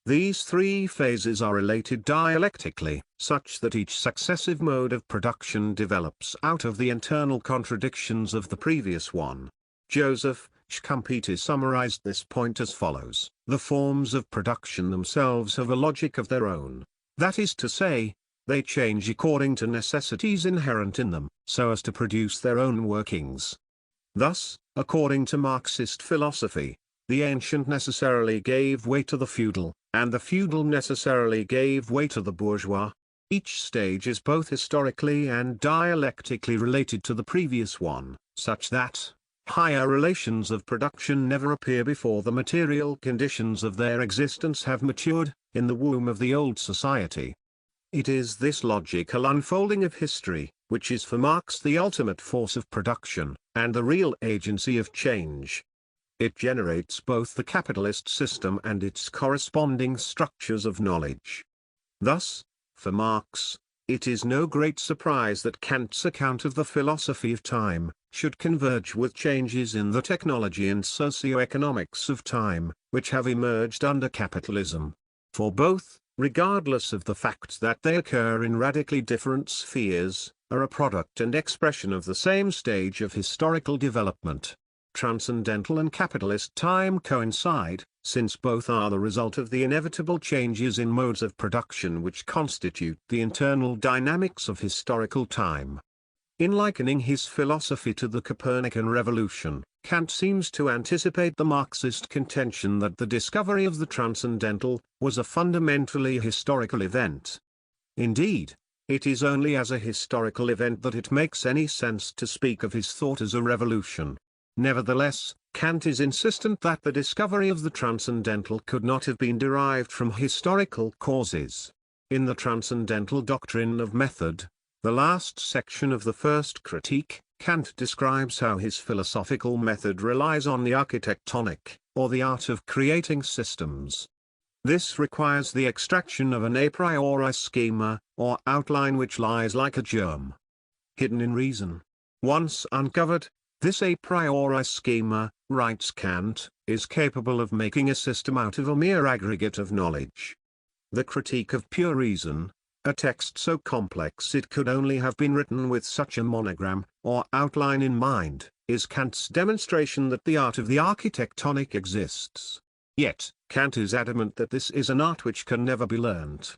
These three phases are related dialectically, such that each successive mode of production develops out of the internal contradictions of the previous one. Joseph Schumpeter summarized this point as follows: the forms of production themselves have a logic of their own. That is to say, they change according to necessities inherent in them, so as to produce their own workings. Thus, according to Marxist philosophy, the ancient necessarily gave way to the feudal, and the feudal necessarily gave way to the bourgeois. Each stage is both historically and dialectically related to the previous one, such that higher relations of production never appear before the material conditions of their existence have matured in the womb of the old society. It is this logical unfolding of history, which is for Marx the ultimate force of production, and the real agency of change. It generates both the capitalist system and its corresponding structures of knowledge. Thus, for Marx, it is no great surprise that Kant's account of the philosophy of time should converge with changes in the technology and socio-economics of time, which have emerged under capitalism. For both, regardless of the fact that they occur in radically different spheres, are a product and expression of the same stage of historical development. Transcendental and capitalist time coincide, since both are the result of the inevitable changes in modes of production which constitute the internal dynamics of historical time. In likening his philosophy to the Copernican revolution, Kant seems to anticipate the Marxist contention that the discovery of the transcendental was a fundamentally historical event. Indeed, it is only as a historical event that it makes any sense to speak of his thought as a revolution. Nevertheless, Kant is insistent that the discovery of the transcendental could not have been derived from historical causes. In the Transcendental Doctrine of Method, the last section of the first critique, Kant describes how his philosophical method relies on the architectonic, or the art of creating systems. This requires the extraction of an a priori schema, or outline which lies like a germ, hidden in reason. Once uncovered, this a priori schema, writes Kant, is capable of making a system out of a mere aggregate of knowledge. The Critique of Pure Reason, a text so complex it could only have been written with such a monogram, or outline in mind, is Kant's demonstration that the art of the architectonic exists. Yet, Kant is adamant that this is an art which can never be learnt.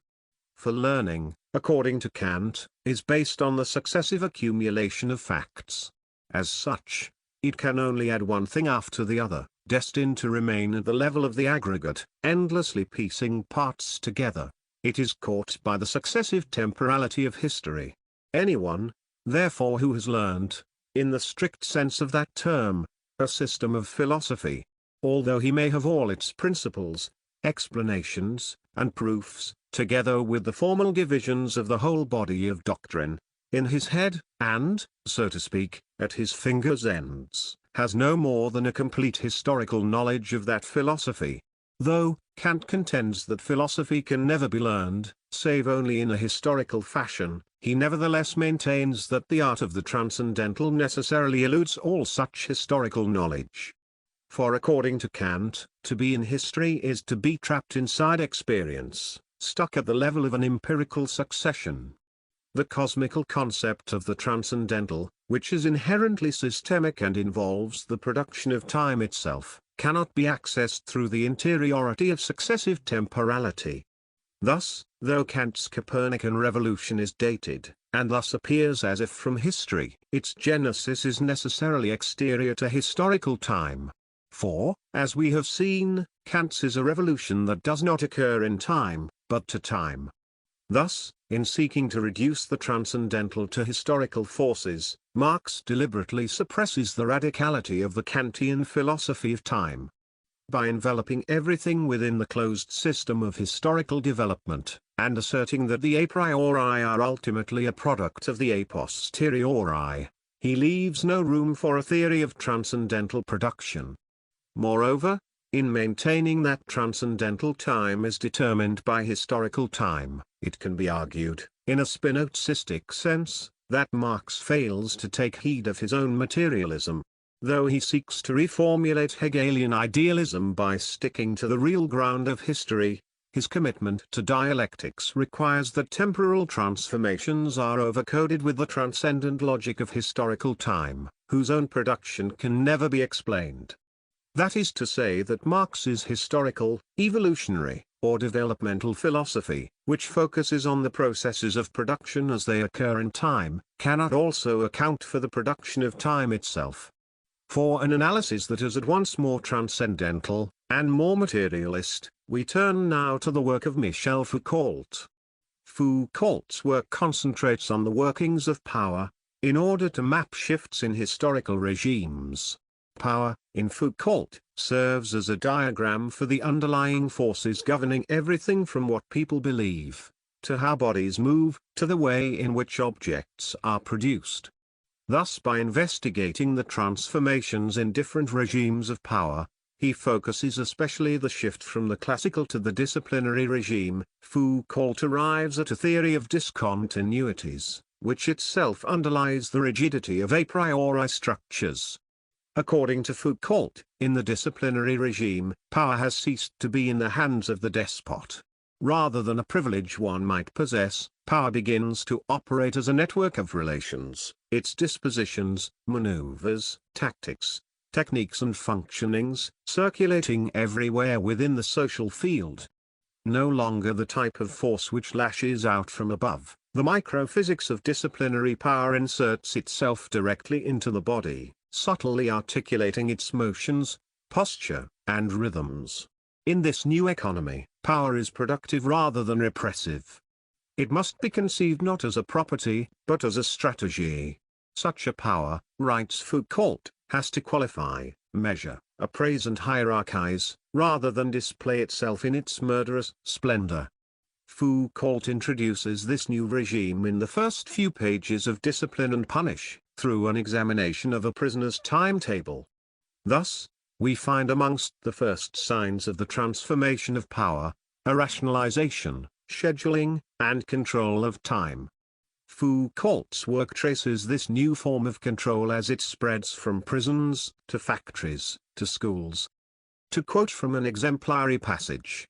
For learning, according to Kant, is based on the successive accumulation of facts. As such, it can only add one thing after the other, destined to remain at the level of the aggregate, endlessly piecing parts together. It is caught by the successive temporality of history. Anyone, therefore, who has learnt, in the strict sense of that term, a system of philosophy, although he may have all its principles, explanations, and proofs, together with the formal divisions of the whole body of doctrine, in his head, and, so to speak, at his fingers' ends, has no more than a complete historical knowledge of that philosophy. Though Kant contends that philosophy can never be learned, save only in a historical fashion, he nevertheless maintains that the art of the transcendental necessarily eludes all such historical knowledge. For according to Kant, to be in history is to be trapped inside experience, stuck at the level of an empirical succession. The cosmical concept of the transcendental, which is inherently systemic and involves the production of time itself, cannot be accessed through the interiority of successive temporality. Thus, though Kant's Copernican revolution is dated, and thus appears as if from history, its genesis is necessarily exterior to historical time. For, as we have seen, Kant's is a revolution that does not occur in time, but to time. Thus, in seeking to reduce the transcendental to historical forces, Marx deliberately suppresses the radicality of the Kantian philosophy of time. By enveloping everything within the closed system of historical development, and asserting that the a priori are ultimately a product of the a posteriori, he leaves no room for a theory of transcendental production. Moreover, in maintaining that transcendental time is determined by historical time, it can be argued, in a Spinozistic sense, that Marx fails to take heed of his own materialism. Though he seeks to reformulate Hegelian idealism by sticking to the real ground of history, his commitment to dialectics requires that temporal transformations are overcoded with the transcendent logic of historical time, whose own production can never be explained. That is to say that Marx's historical, evolutionary, or developmental philosophy, which focuses on the processes of production as they occur in time, cannot also account for the production of time itself. For an analysis that is at once more transcendental, and more materialist, we turn now to the work of Michel Foucault. Foucault's work concentrates on the workings of power, in order to map shifts in historical regimes. Power, in Foucault, serves as a diagram for the underlying forces governing everything from what people believe, to how bodies move, to the way in which objects are produced. Thus, by investigating the transformations in different regimes of power, he focuses especially the shift from the classical to the disciplinary regime. Foucault arrives at a theory of discontinuities, which itself underlies the rigidity of a priori structures. According to Foucault, in the disciplinary regime, power has ceased to be in the hands of the despot. Rather than a privilege one might possess, power begins to operate as a network of relations, its dispositions, maneuvers, tactics, techniques and functionings, circulating everywhere within the social field. No longer the type of force which lashes out from above, the microphysics of disciplinary power inserts itself directly into the body, subtly articulating its motions, posture, and rhythms. In this new economy, power is productive rather than repressive. It must be conceived not as a property, but as a strategy. Such a power, writes Foucault, has to qualify, measure, appraise and hierarchize, rather than display itself in its murderous splendor. Foucault introduces this new regime in the first few pages of Discipline and Punish, through an examination of a prisoner's timetable. Thus, we find amongst the first signs of the transformation of power, a rationalization, scheduling, and control of time. Foucault's work traces this new form of control as it spreads from prisons, to factories, to schools. To quote from an exemplary passage.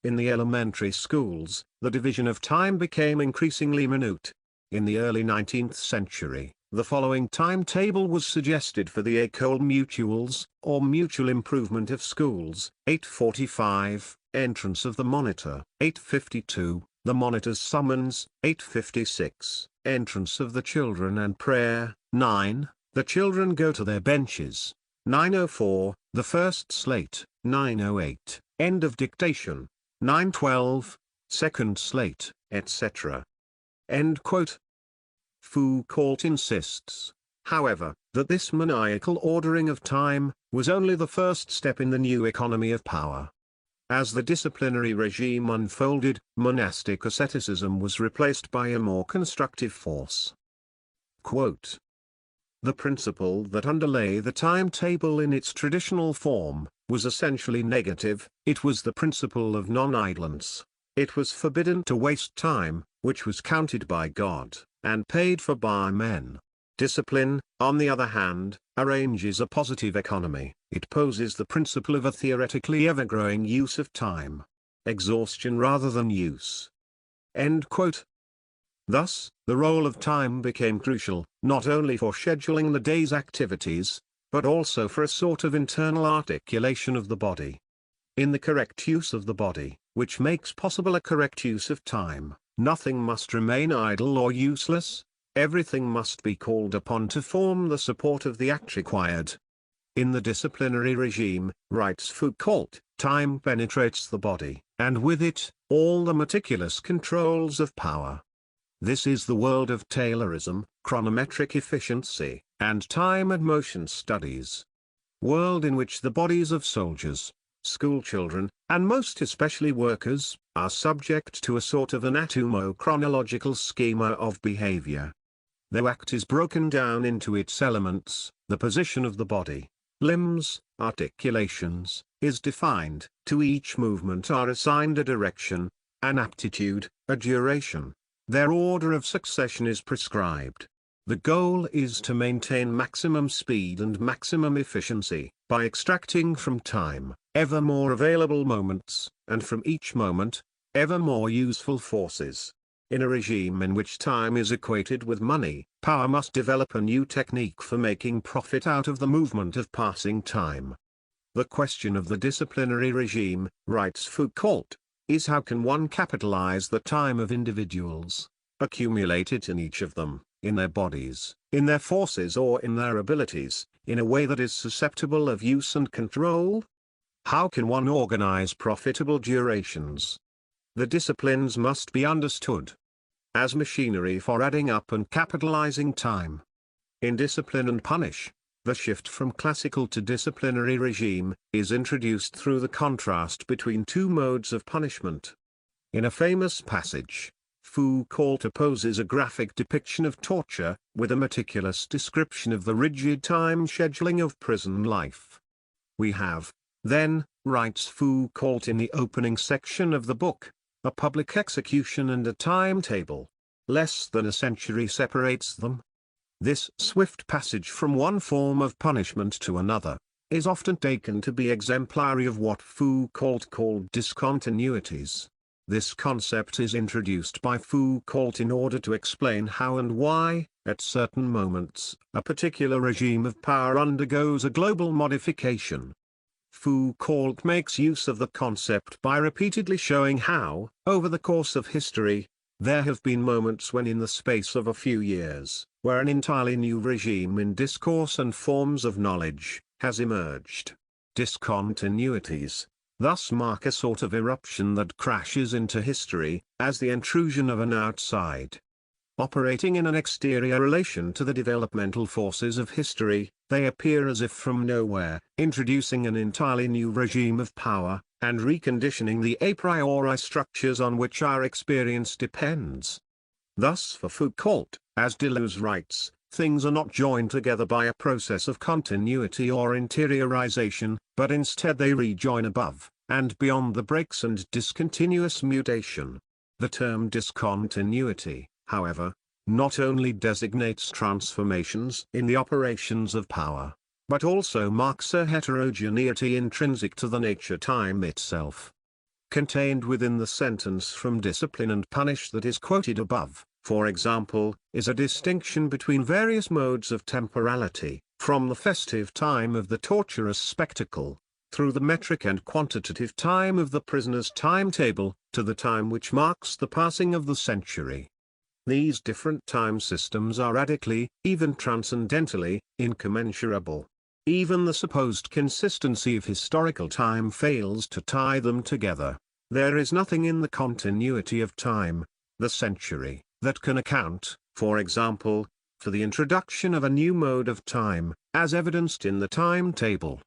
In the elementary schools, the division of time became increasingly minute. In the early 19th century, the following timetable was suggested for the école mutuelles, or mutual improvement of schools: 8:45, entrance of the monitor; 8:52, the monitor's summons; 8:56, entrance of the children and prayer; 9, the children go to their benches; 9:04, the first slate; 9:08, end of dictation; 9:12, second slate, etc. End quote. Foucault insists, however, that this maniacal ordering of time was only the first step in the new economy of power. As the disciplinary regime unfolded, monastic asceticism was replaced by a more constructive force. Quote, "The principle that underlay the timetable in its traditional form was essentially negative. It was the principle of non-idlence. It was forbidden to waste time, which was counted by God, and paid for by men. Discipline, on the other hand, arranges a positive economy. It poses the principle of a theoretically ever-growing use of time. Exhaustion rather than use." End quote. Thus, the role of time became crucial, not only for scheduling the day's activities, but also for a sort of internal articulation of the body. In the correct use of the body, which makes possible a correct use of time, nothing must remain idle or useless. Everything must be called upon to form the support of the act required. In the disciplinary regime, writes Foucault, time penetrates the body, and with it, all the meticulous controls of power. This is the world of Taylorism, chronometric efficiency, and time and motion studies. World in which the bodies of soldiers, schoolchildren, and most especially workers, are subject to a sort of anatomo-chronological schema of behavior. The act is broken down into its elements, the position of the body, limbs, articulations, is defined, to each movement are assigned a direction, an aptitude, a duration. Their order of succession is prescribed. The goal is to maintain maximum speed and maximum efficiency, by extracting from time, ever more available moments, and from each moment, ever more useful forces. In a regime in which time is equated with money, power must develop a new technique for making profit out of the movement of passing time. The question of the disciplinary regime, writes Foucault, is how can one capitalize the time of individuals, accumulate it in each of them, in their bodies, in their forces or in their abilities, in a way that is susceptible of use and control? How can one organize profitable durations? The disciplines must be understood as machinery for adding up and capitalizing time. In Discipline and Punish, the shift from classical to disciplinary regime is introduced through the contrast between two modes of punishment. In a famous passage, Foucault opposes a graphic depiction of torture with a meticulous description of the rigid time scheduling of prison life. We have, then, writes Foucault in the opening section of the book, a public execution and a timetable. Less than a century separates them. This swift passage from one form of punishment to another is often taken to be exemplary of what Foucault called discontinuities. This concept is introduced by Foucault in order to explain how and why, at certain moments, a particular regime of power undergoes a global modification. Foucault makes use of the concept by repeatedly showing how, over the course of history, there have been moments when in the space of a few years, where an entirely new regime in discourse and forms of knowledge, has emerged. Discontinuities, thus mark a sort of eruption that crashes into history, as the intrusion of an outside. Operating in an exterior relation to the developmental forces of history, they appear as if from nowhere, introducing an entirely new regime of power, and reconditioning the a priori structures on which our experience depends. Thus for Foucault, as Deleuze writes, things are not joined together by a process of continuity or interiorization, but instead they rejoin above, and beyond the breaks and discontinuous mutation. The term discontinuity, however, not only designates transformations in the operations of power, but also marks a heterogeneity intrinsic to the nature time itself. Contained within the sentence from Discipline and Punish that is quoted above, for example, is a distinction between various modes of temporality, from the festive time of the torturous spectacle, through the metric and quantitative time of the prisoner's timetable, to the time which marks the passing of the century. These different time systems are radically, even transcendentally, incommensurable. Even the supposed consistency of historical time fails to tie them together. There is nothing in the continuity of time, the century, that can account, for example, for the introduction of a new mode of time, as evidenced in the timetable.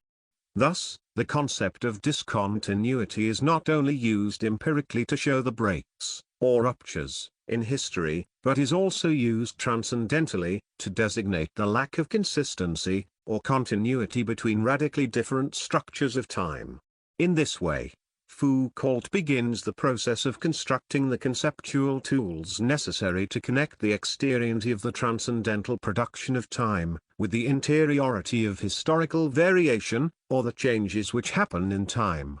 Thus, the concept of discontinuity is not only used empirically to show the breaks, or ruptures, in history, but is also used transcendentally, to designate the lack of consistency, or continuity between radically different structures of time. In this way, Foucault begins the process of constructing the conceptual tools necessary to connect the exteriority of the transcendental production of time, with the interiority of historical variation, or the changes which happen in time.